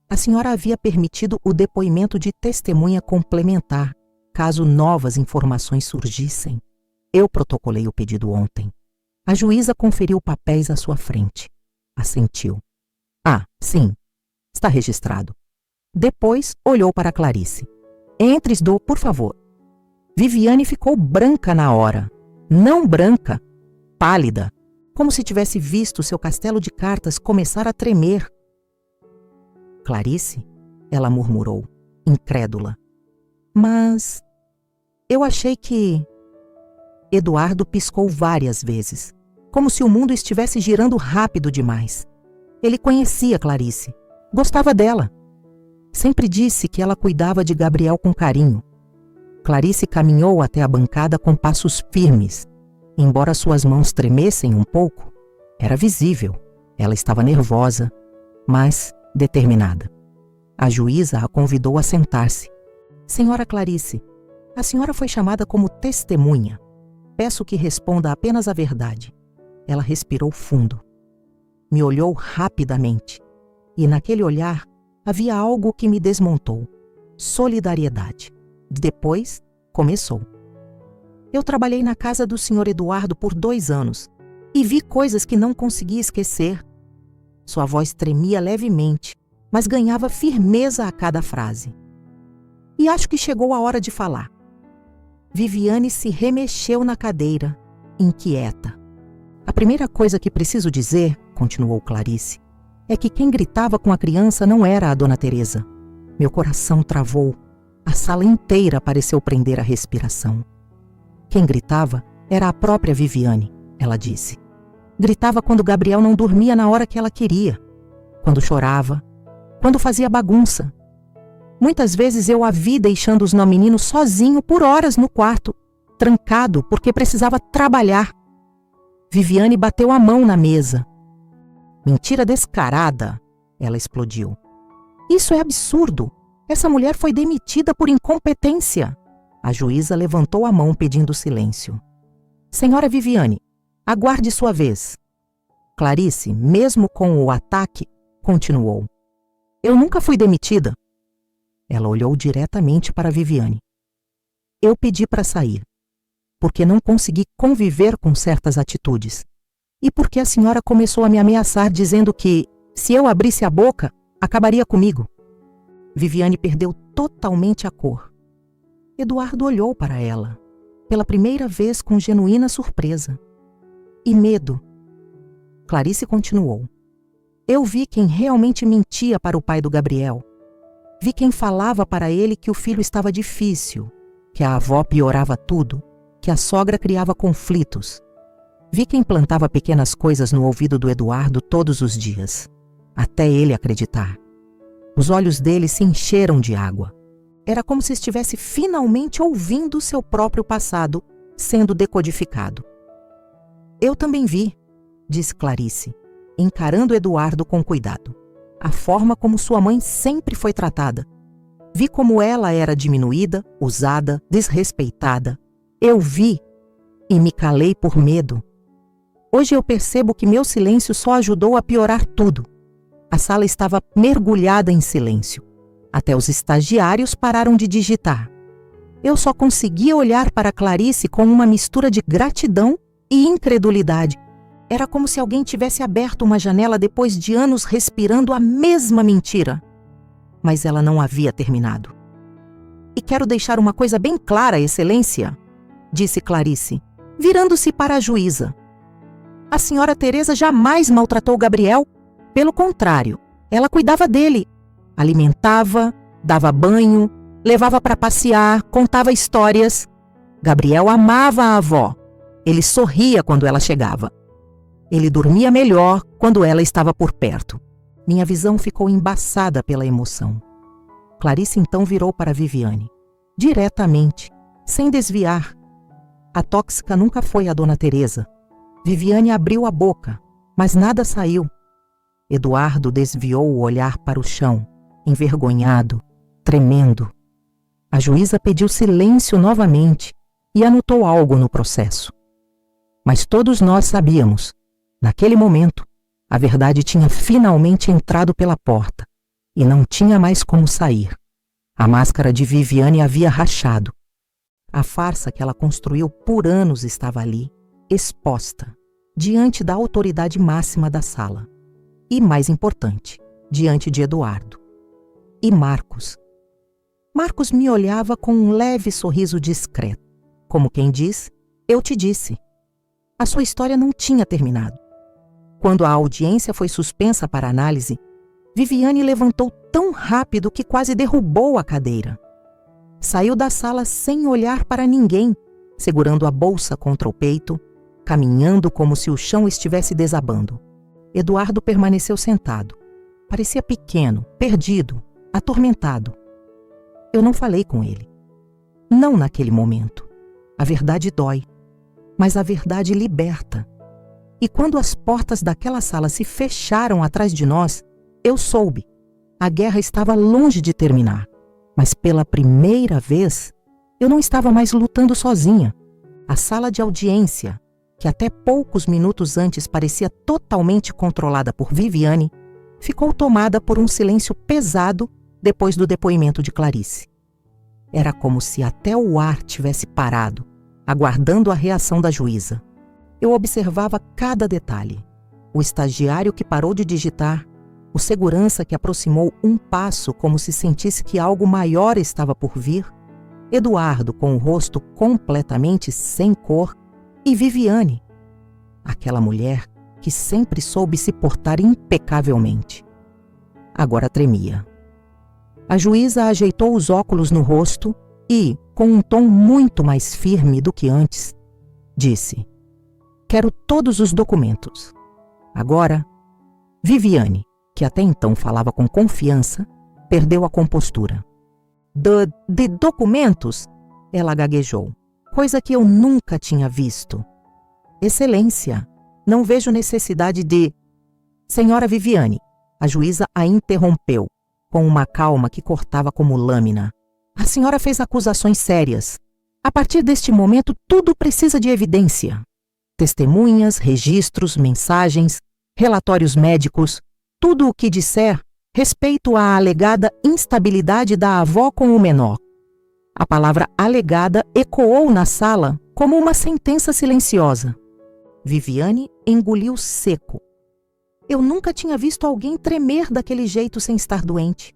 A senhora havia permitido o depoimento de testemunha complementar, caso novas informações surgissem. Eu protocolei o pedido ontem. A juíza conferiu papéis à sua frente. Assentiu. Ah, sim, está registrado. Depois olhou para Clarice. Entre, por favor. Viviane ficou branca na hora. Não branca, pálida, como se tivesse visto seu castelo de cartas começar a tremer. Clarice, ela murmurou, incrédula. Mas eu achei que... Eduardo piscou várias vezes, como se o mundo estivesse girando rápido demais. Ele conhecia Clarice, gostava dela. Sempre disse que ela cuidava de Gabriel com carinho. Clarice caminhou até a bancada com passos firmes. Embora suas mãos tremessem um pouco, era visível. Ela estava nervosa, mas determinada. A juíza a convidou a sentar-se. Senhora Clarice, a senhora foi chamada como testemunha. Peço que responda apenas a verdade. Ela respirou fundo. Me olhou rapidamente. E naquele olhar havia algo que me desmontou. Solidariedade. Depois, começou. Eu trabalhei na casa do Sr. Eduardo por 2 anos e vi coisas que não conseguia esquecer. Sua voz tremia levemente, mas ganhava firmeza a cada frase. E acho que chegou a hora de falar. Viviane se remexeu na cadeira, inquieta. A primeira coisa que preciso dizer, continuou Clarice, é que quem gritava com a criança não era a Dona Teresa. Meu coração travou. A sala inteira pareceu prender a respiração. Quem gritava era a própria Viviane, ela disse. Gritava quando Gabriel não dormia na hora que ela queria, quando chorava, quando fazia bagunça. Muitas vezes eu a vi deixando os meninos sozinho por horas no quarto, trancado porque precisava trabalhar. Viviane bateu a mão na mesa. Mentira descarada, ela explodiu. Isso é absurdo. Essa mulher foi demitida por incompetência. A juíza levantou a mão pedindo silêncio. Senhora Viviane, aguarde sua vez. Clarice, mesmo com o ataque, continuou. Eu nunca fui demitida. Ela olhou diretamente para Viviane. Eu pedi para sair, porque não consegui conviver com certas atitudes. E porque a senhora começou a me ameaçar dizendo que, se eu abrisse a boca, acabaria comigo. Viviane perdeu totalmente a cor. Eduardo olhou para ela, pela primeira vez com genuína surpresa. E medo. Clarice continuou. Eu vi quem realmente mentia para o pai do Gabriel. Vi quem falava para ele que o filho estava difícil, que a avó piorava tudo, que a sogra criava conflitos. Vi quem plantava pequenas coisas no ouvido do Eduardo todos os dias, até ele acreditar. Os olhos dele se encheram de água. Era como se estivesse finalmente ouvindo seu próprio passado sendo decodificado. Eu também vi, disse Clarice, encarando Eduardo com cuidado, a forma como sua mãe sempre foi tratada. Vi como ela era diminuída, usada, desrespeitada. Eu vi e me calei por medo. Hoje eu percebo que meu silêncio só ajudou a piorar tudo. A sala estava mergulhada em silêncio. Até os estagiários pararam de digitar. Eu só conseguia olhar para Clarice com uma mistura de gratidão e incredulidade. Era como se alguém tivesse aberto uma janela depois de anos respirando a mesma mentira. Mas ela não havia terminado. E quero deixar uma coisa bem clara, Excelência, disse Clarice, virando-se para a juíza. A senhora Teresa jamais maltratou Gabriel. Pelo contrário, ela cuidava dele. Alimentava, dava banho, levava para passear, contava histórias. Gabriel amava a avó. Ele sorria quando ela chegava. Ele dormia melhor quando ela estava por perto. Minha visão ficou embaçada pela emoção. Clarice então virou para Viviane, diretamente, sem desviar. A tóxica nunca foi a Dona Teresa. Viviane abriu a boca, mas nada saiu. Eduardo desviou o olhar para o chão, envergonhado, tremendo. A juíza pediu silêncio novamente e anotou algo no processo. Mas todos nós sabíamos, naquele momento, a verdade tinha finalmente entrado pela porta e não tinha mais como sair. A máscara de Viviane havia rachado. A farsa que ela construiu por anos estava ali, exposta, diante da autoridade máxima da sala. e, mais importante, diante de Eduardo. E Marcos. Marcos me olhava com um leve sorriso discreto, como quem diz, eu te disse. A sua história não tinha terminado. Quando a audiência foi suspensa para análise, Viviane levantou tão rápido que quase derrubou a cadeira. Saiu da sala sem olhar para ninguém, segurando a bolsa contra o peito, caminhando como se o chão estivesse desabando. Eduardo permaneceu sentado. Parecia pequeno, perdido, atormentado. Eu não falei com ele. Não naquele momento. A verdade dói, mas a verdade liberta. E quando as portas daquela sala se fecharam atrás de nós, eu soube. A guerra estava longe de terminar. Mas pela primeira vez, eu não estava mais lutando sozinha. A sala de audiência, que até poucos minutos antes parecia totalmente controlada por Viviane, ficou tomada por um silêncio pesado depois do depoimento de Clarice. Era como se até o ar tivesse parado, aguardando a reação da juíza. Eu observava cada detalhe. O estagiário que parou de digitar, o segurança que aproximou um passo como se sentisse que algo maior estava por vir, Eduardo com o rosto completamente sem cor e Viviane, aquela mulher que sempre soube se portar impecavelmente. Agora tremia. A juíza ajeitou os óculos no rosto e, com um tom muito mais firme do que antes, disse: "Quero todos os documentos. Agora, Viviane, que até então falava com confiança, perdeu a compostura. De documentos?" Ela gaguejou, coisa que eu nunca tinha visto. "Excelência, não vejo necessidade de..." "Senhora Viviane", a juíza a interrompeu, com uma calma que cortava como lâmina. "A senhora fez acusações sérias. A partir deste momento, tudo precisa de evidência. Testemunhas, registros, mensagens, relatórios médicos, tudo o que disser respeito à alegada instabilidade da avó com o menor." A palavra alegada ecoou na sala como uma sentença silenciosa. Viviane engoliu seco. Eu nunca tinha visto alguém tremer daquele jeito sem estar doente.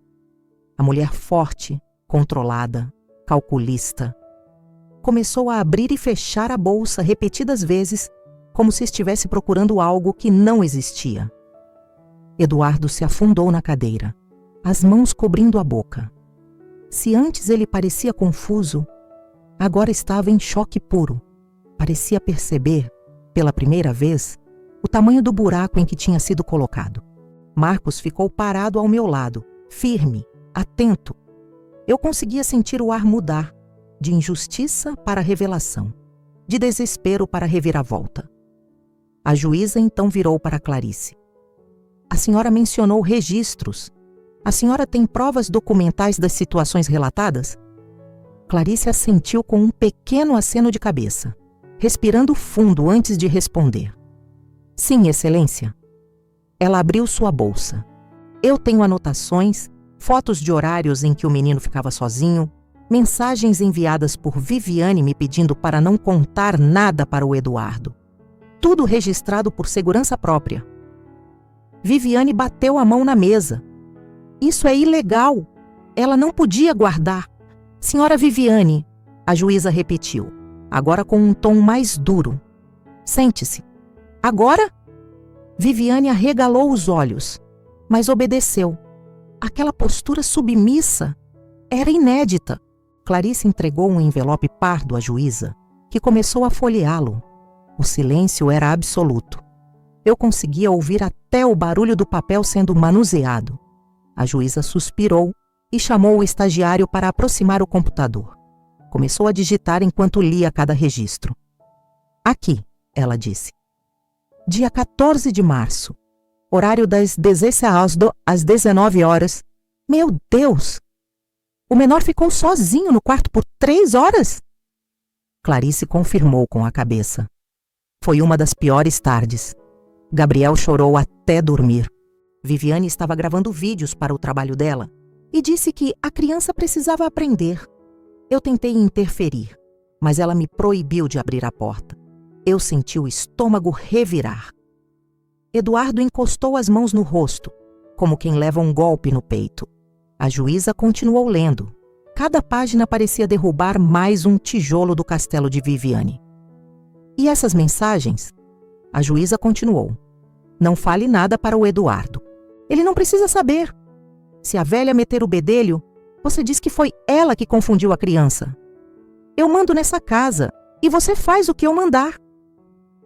A mulher forte, controlada, calculista, começou a abrir e fechar a bolsa repetidas vezes, como se estivesse procurando algo que não existia. Eduardo se afundou na cadeira, as mãos cobrindo a boca. Se antes ele parecia confuso, agora estava em choque puro. Parecia perceber, pela primeira vez, o tamanho do buraco em que tinha sido colocado. Marcos ficou parado ao meu lado, firme, atento. Eu conseguia sentir o ar mudar, de injustiça para revelação, de desespero para reviravolta. A juíza então virou para Clarice. "A senhora mencionou registros. A senhora tem provas documentais das situações relatadas?" Clarice assentiu com um pequeno aceno de cabeça, respirando fundo antes de responder. "Sim, excelência." Ela abriu sua bolsa. "Eu tenho anotações, fotos de horários em que o menino ficava sozinho, mensagens enviadas por Viviane me pedindo para não contar nada para o Eduardo. Tudo registrado por segurança própria." Viviane bateu a mão na mesa. "Isso é ilegal. Ela não podia guardar." "Senhora Viviane", a juíza repetiu, agora com um tom mais duro. "Sente-se." "Agora?" Viviane arregalou os olhos, mas obedeceu. Aquela postura submissa era inédita. Clarice entregou um envelope pardo à juíza, que começou a folheá-lo. O silêncio era absoluto. Eu conseguia ouvir até o barulho do papel sendo manuseado. A juíza suspirou e chamou o estagiário para aproximar o computador. Começou a digitar enquanto lia cada registro. "Aqui", ela disse. "Dia 14 de março. Horário das 16 às 19 horas. Meu Deus! O menor ficou sozinho no quarto por 3 horas?" Clarice confirmou com a cabeça. "Foi uma das piores tardes. Gabriel chorou até dormir. Viviane estava gravando vídeos para o trabalho dela e disse que a criança precisava aprender. Eu tentei interferir, mas ela me proibiu de abrir a porta. Eu senti o estômago revirar." Eduardo encostou as mãos no rosto, como quem leva um golpe no peito. A juíza continuou lendo. Cada página parecia derrubar mais um tijolo do castelo de Viviane. E essas mensagens? A juíza continuou. Não fale nada para o Eduardo. Ele não precisa saber. Se a velha meter o bedelho, você diz que foi ela que confundiu a criança. Eu mando nessa casa e você faz o que eu mandar.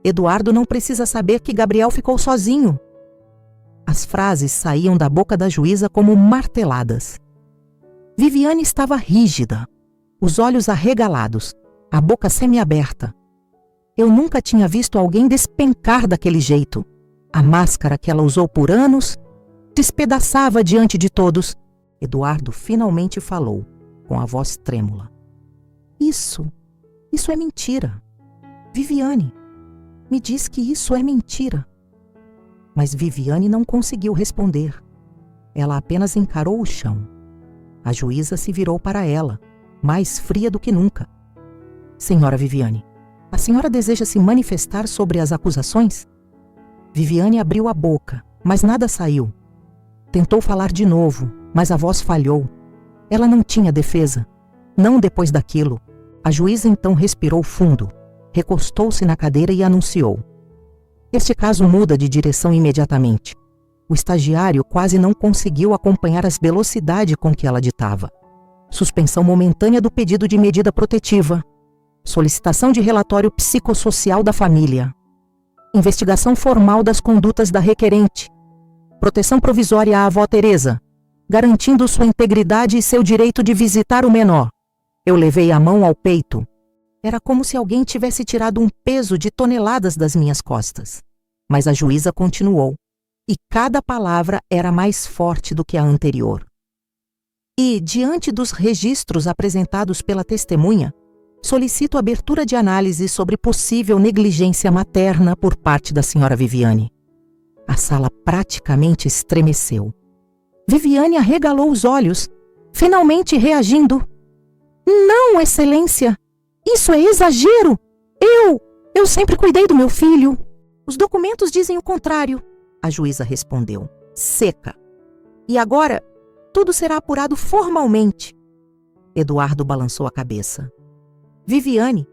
Eduardo não precisa saber que Gabriel ficou sozinho. As frases saíam da boca da juíza como marteladas. Viviane estava rígida, os olhos arregalados, a boca semiaberta. Eu nunca tinha visto alguém despencar daquele jeito. A máscara que ela usou por anos despedaçava diante de todos. Eduardo finalmente falou, com a voz trêmula. Isso é mentira. Viviane, me diz que isso é mentira. Mas Viviane não conseguiu responder. Ela apenas encarou o chão. A juíza se virou para ela, mais fria do que nunca. Senhora Viviane, a senhora deseja se manifestar sobre as acusações? Viviane abriu a boca, mas nada saiu. Tentou falar de novo, mas a voz falhou. Ela não tinha defesa. Não depois daquilo. A juíza então respirou fundo, recostou-se na cadeira e anunciou. Este caso muda de direção imediatamente. O estagiário quase não conseguiu acompanhar a velocidade com que ela ditava. Suspensão momentânea do pedido de medida protetiva. Solicitação de relatório psicossocial da família. Investigação formal das condutas da requerente. Proteção provisória à avó Teresa, garantindo sua integridade e seu direito de visitar o menor. Eu levei a mão ao peito. Era como se alguém tivesse tirado um peso de toneladas das minhas costas. Mas a juíza continuou, e cada palavra era mais forte do que a anterior. E, diante dos registros apresentados pela testemunha, solicito abertura de análise sobre possível negligência materna por parte da senhora Viviane. A sala praticamente estremeceu. Viviane arregalou os olhos, finalmente reagindo. Não, excelência! Isso é exagero! Eu sempre cuidei do meu filho. Os documentos dizem o contrário, a juíza respondeu, seca. E agora, tudo será apurado formalmente. Eduardo balançou a cabeça. Viviane,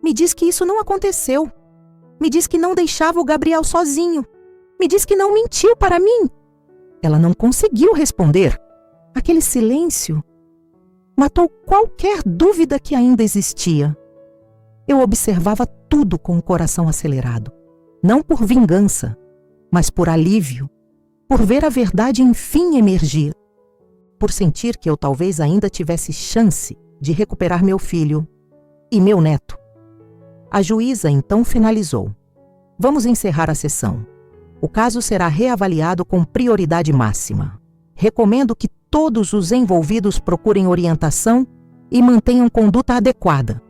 me diz que isso não aconteceu. Me diz que não deixava o Gabriel sozinho. Me diz que não mentiu para mim. Ela não conseguiu responder. Aquele silêncio matou qualquer dúvida que ainda existia. Eu observava tudo com o coração acelerado. Não por vingança, mas por alívio. Por ver a verdade enfim emergir. Por sentir que eu talvez ainda tivesse chance de recuperar meu filho e meu neto. A juíza então finalizou. Vamos encerrar a sessão. O caso será reavaliado com prioridade máxima. Recomendo que todos os envolvidos procurem orientação e mantenham conduta adequada.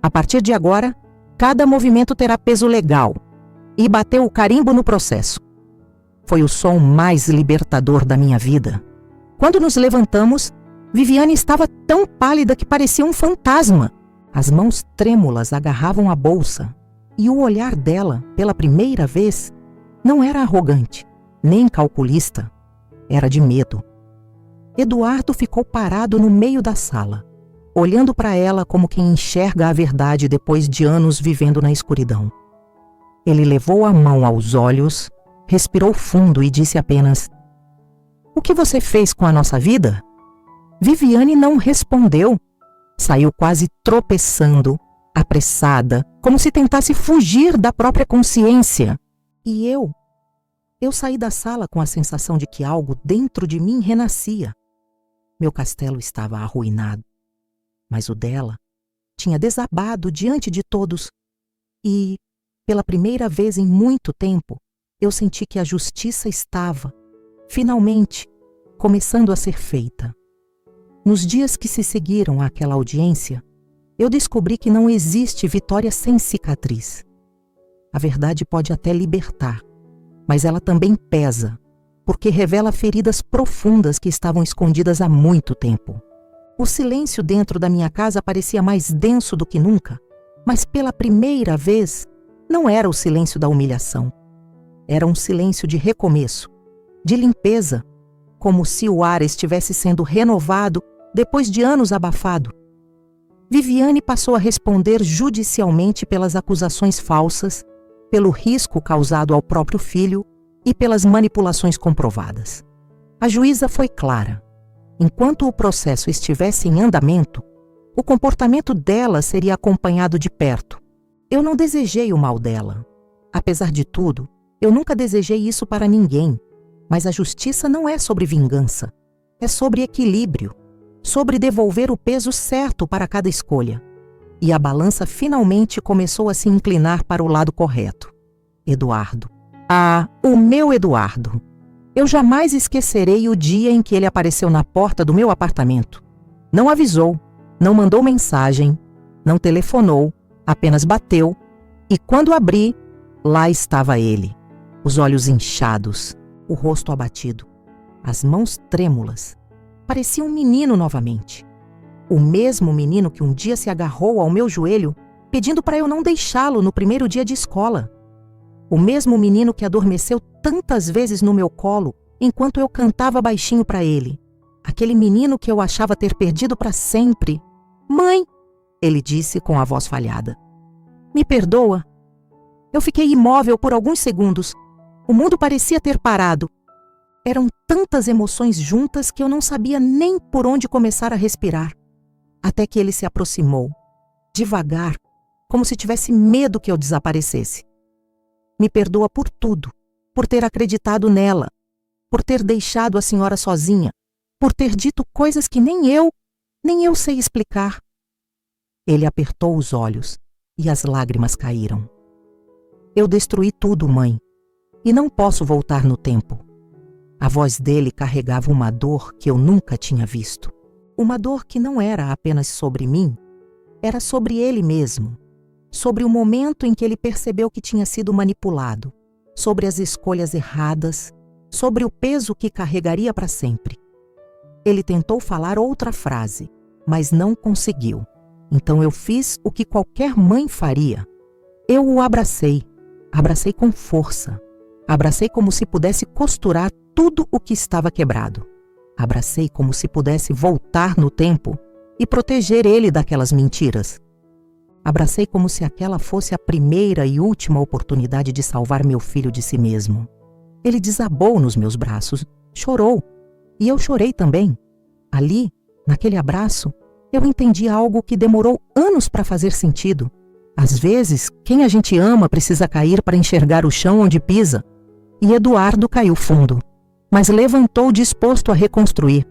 A partir de agora, cada movimento terá peso legal. E bateu o carimbo no processo. Foi o som mais libertador da minha vida. Quando nos levantamos, Viviane estava tão pálida que parecia um fantasma. As mãos trêmulas agarravam a bolsa. E o olhar dela, pela primeira vez, não era arrogante, nem calculista. Era de medo. Eduardo ficou parado no meio da sala, olhando para ela como quem enxerga a verdade depois de anos vivendo na escuridão. Ele levou a mão aos olhos, respirou fundo e disse apenas: "O que você fez com a nossa vida?" Viviane não respondeu. Saiu quase tropeçando, apressada, como se tentasse fugir da própria consciência. E eu saí da sala com a sensação de que algo dentro de mim renascia. Meu castelo estava arruinado, mas o dela tinha desabado diante de todos. E, pela primeira vez em muito tempo, eu senti que a justiça estava, finalmente, começando a ser feita. Nos dias que se seguiram àquela audiência, eu descobri que não existe vitória sem cicatriz. A verdade pode até libertar, mas ela também pesa, porque revela feridas profundas que estavam escondidas há muito tempo. O silêncio dentro da minha casa parecia mais denso do que nunca, mas pela primeira vez não era o silêncio da humilhação. Era um silêncio de recomeço, de limpeza, como se o ar estivesse sendo renovado depois de anos abafado. Viviane passou a responder judicialmente pelas acusações falsas, pelo risco causado ao próprio filho e pelas manipulações comprovadas. A juíza foi clara. Enquanto o processo estivesse em andamento, o comportamento dela seria acompanhado de perto. Eu não desejei o mal dela. Apesar de tudo, eu nunca desejei isso para ninguém. Mas a justiça não é sobre vingança. É sobre equilíbrio. Sobre devolver o peso certo para cada escolha. E a balança finalmente começou a se inclinar para o lado correto. Eduardo. Ah, o meu Eduardo. Eu jamais esquecerei o dia em que ele apareceu na porta do meu apartamento. Não avisou, não mandou mensagem, não telefonou, apenas bateu. E quando abri, lá estava ele. Os olhos inchados, o rosto abatido, as mãos trêmulas. Parecia um menino novamente. O mesmo menino que um dia se agarrou ao meu joelho, pedindo para eu não deixá-lo no primeiro dia de escola. O mesmo menino que adormeceu tantas vezes no meu colo, enquanto eu cantava baixinho para ele. Aquele menino que eu achava ter perdido para sempre. Mãe, ele disse com a voz falhada. Me perdoa. Eu fiquei imóvel por alguns segundos. O mundo parecia ter parado. Eram tantas emoções juntas que eu não sabia nem por onde começar a respirar. Até que ele se aproximou, devagar, como se tivesse medo que eu desaparecesse. Me perdoa por tudo, por ter acreditado nela, por ter deixado a senhora sozinha, por ter dito coisas que nem eu sei explicar. Ele apertou os olhos e as lágrimas caíram. Eu destruí tudo, mãe, e não posso voltar no tempo. A voz dele carregava uma dor que eu nunca tinha visto. Uma dor que não era apenas sobre mim, era sobre ele mesmo. Sobre o momento em que ele percebeu que tinha sido manipulado, sobre as escolhas erradas, sobre o peso que carregaria para sempre. Ele tentou falar outra frase, mas não conseguiu. Então eu fiz o que qualquer mãe faria. Eu o abracei com força. Abracei como se pudesse costurar tudo o que estava quebrado. Abracei como se pudesse voltar no tempo e proteger ele daquelas mentiras. Abracei como se aquela fosse a primeira e última oportunidade de salvar meu filho de si mesmo. Ele desabou nos meus braços, chorou. E eu chorei também. Ali, naquele abraço, eu entendi algo que demorou anos para fazer sentido. Às vezes, quem a gente ama precisa cair para enxergar o chão onde pisa. E Eduardo caiu fundo, mas levantou disposto a reconstruir.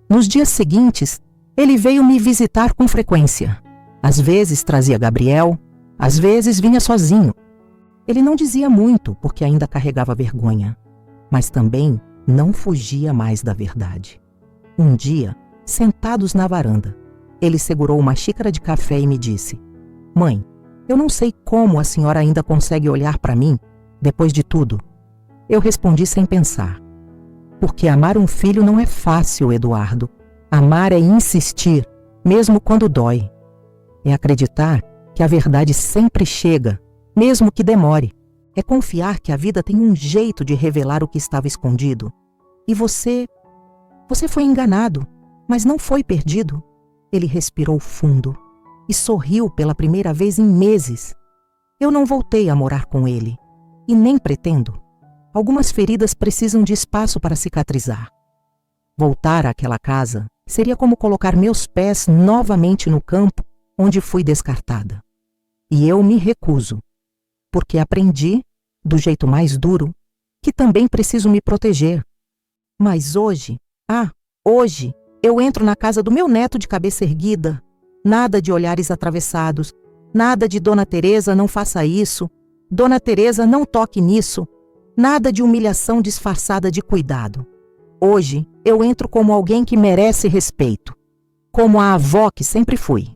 Nos dias seguintes, ele veio me visitar com frequência. Às vezes trazia Gabriel, às vezes vinha sozinho. Ele não dizia muito, porque ainda carregava vergonha, mas também não fugia mais da verdade. Um dia, sentados na varanda, ele segurou uma xícara de café e me disse: Mãe, eu não sei como a senhora ainda consegue olhar para mim, depois de tudo. Eu respondi sem pensar. Porque amar um filho não é fácil, Eduardo. Amar é insistir, mesmo quando dói. É acreditar que a verdade sempre chega, mesmo que demore. É confiar que a vida tem um jeito de revelar o que estava escondido. E você foi enganado, mas não foi perdido. Ele respirou fundo e sorriu pela primeira vez em meses. Eu não voltei a morar com ele, e nem pretendo. Algumas feridas precisam de espaço para cicatrizar. Voltar àquela casa seria como colocar meus pés novamente no campo onde fui descartada. E eu me recuso, porque aprendi, do jeito mais duro, que também preciso me proteger. Mas hoje, hoje, eu entro na casa do meu neto de cabeça erguida. Nada de olhares atravessados, nada de Dona Teresa, não faça isso, Dona Teresa, não toque nisso, nada de humilhação disfarçada de cuidado. Hoje, eu entro como alguém que merece respeito, como a avó que sempre fui,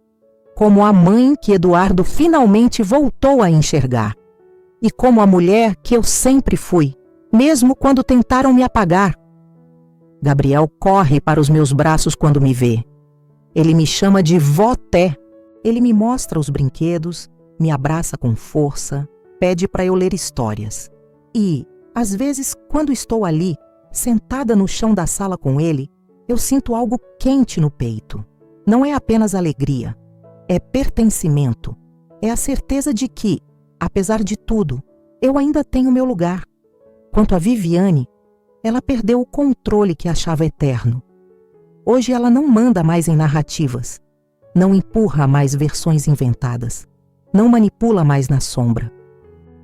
como a mãe que Eduardo finalmente voltou a enxergar, e como a mulher que eu sempre fui, mesmo quando tentaram me apagar. Gabriel corre para os meus braços quando me vê. Ele me chama de vó-té. Ele me mostra os brinquedos, me abraça com força, pede para eu ler histórias. E, às vezes, quando estou ali, sentada no chão da sala com ele, eu sinto algo quente no peito. Não é apenas alegria, é pertencimento. É a certeza de que, apesar de tudo, eu ainda tenho meu lugar. Quanto a Viviane, ela perdeu o controle que achava eterno. Hoje ela não manda mais em narrativas, não empurra mais versões inventadas, não manipula mais na sombra.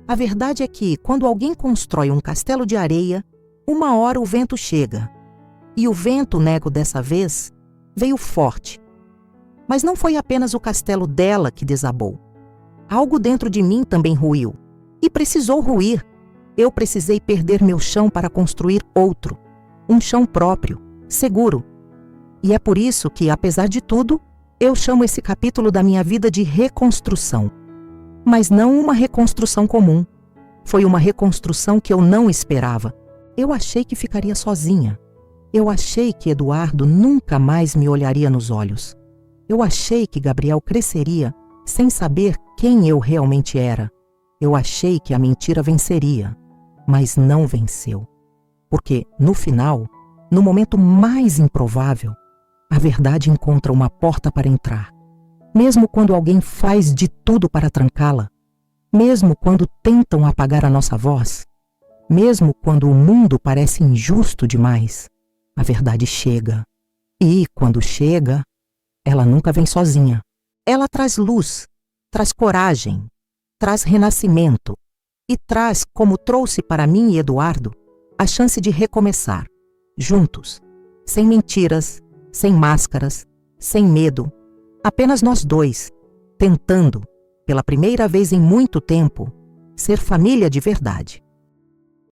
A verdade é que, quando alguém constrói um castelo de areia, uma hora o vento chega. E o vento, nego dessa vez, veio forte. Mas não foi apenas o castelo dela que desabou. Algo dentro de mim também ruiu. E precisou ruir. Eu precisei perder meu chão para construir outro. Um chão próprio, seguro. E é por isso que, apesar de tudo, eu chamo esse capítulo da minha vida de reconstrução. Mas não uma reconstrução comum. Foi uma reconstrução que eu não esperava. Eu achei que ficaria sozinha. Eu achei que Eduardo nunca mais me olharia nos olhos. Eu achei que Gabriel cresceria sem saber quem eu realmente era. Eu achei que a mentira venceria, mas não venceu. Porque, no final, no momento mais improvável, a verdade encontra uma porta para entrar. Mesmo quando alguém faz de tudo para trancá-la, mesmo quando tentam apagar a nossa voz, mesmo quando o mundo parece injusto demais, a verdade chega. E, quando chega, ela nunca vem sozinha. Ela traz luz, traz coragem, traz renascimento e traz, como trouxe para mim e Eduardo, a chance de recomeçar, juntos, sem mentiras, sem máscaras, sem medo, apenas nós dois, tentando, pela primeira vez em muito tempo, ser família de verdade.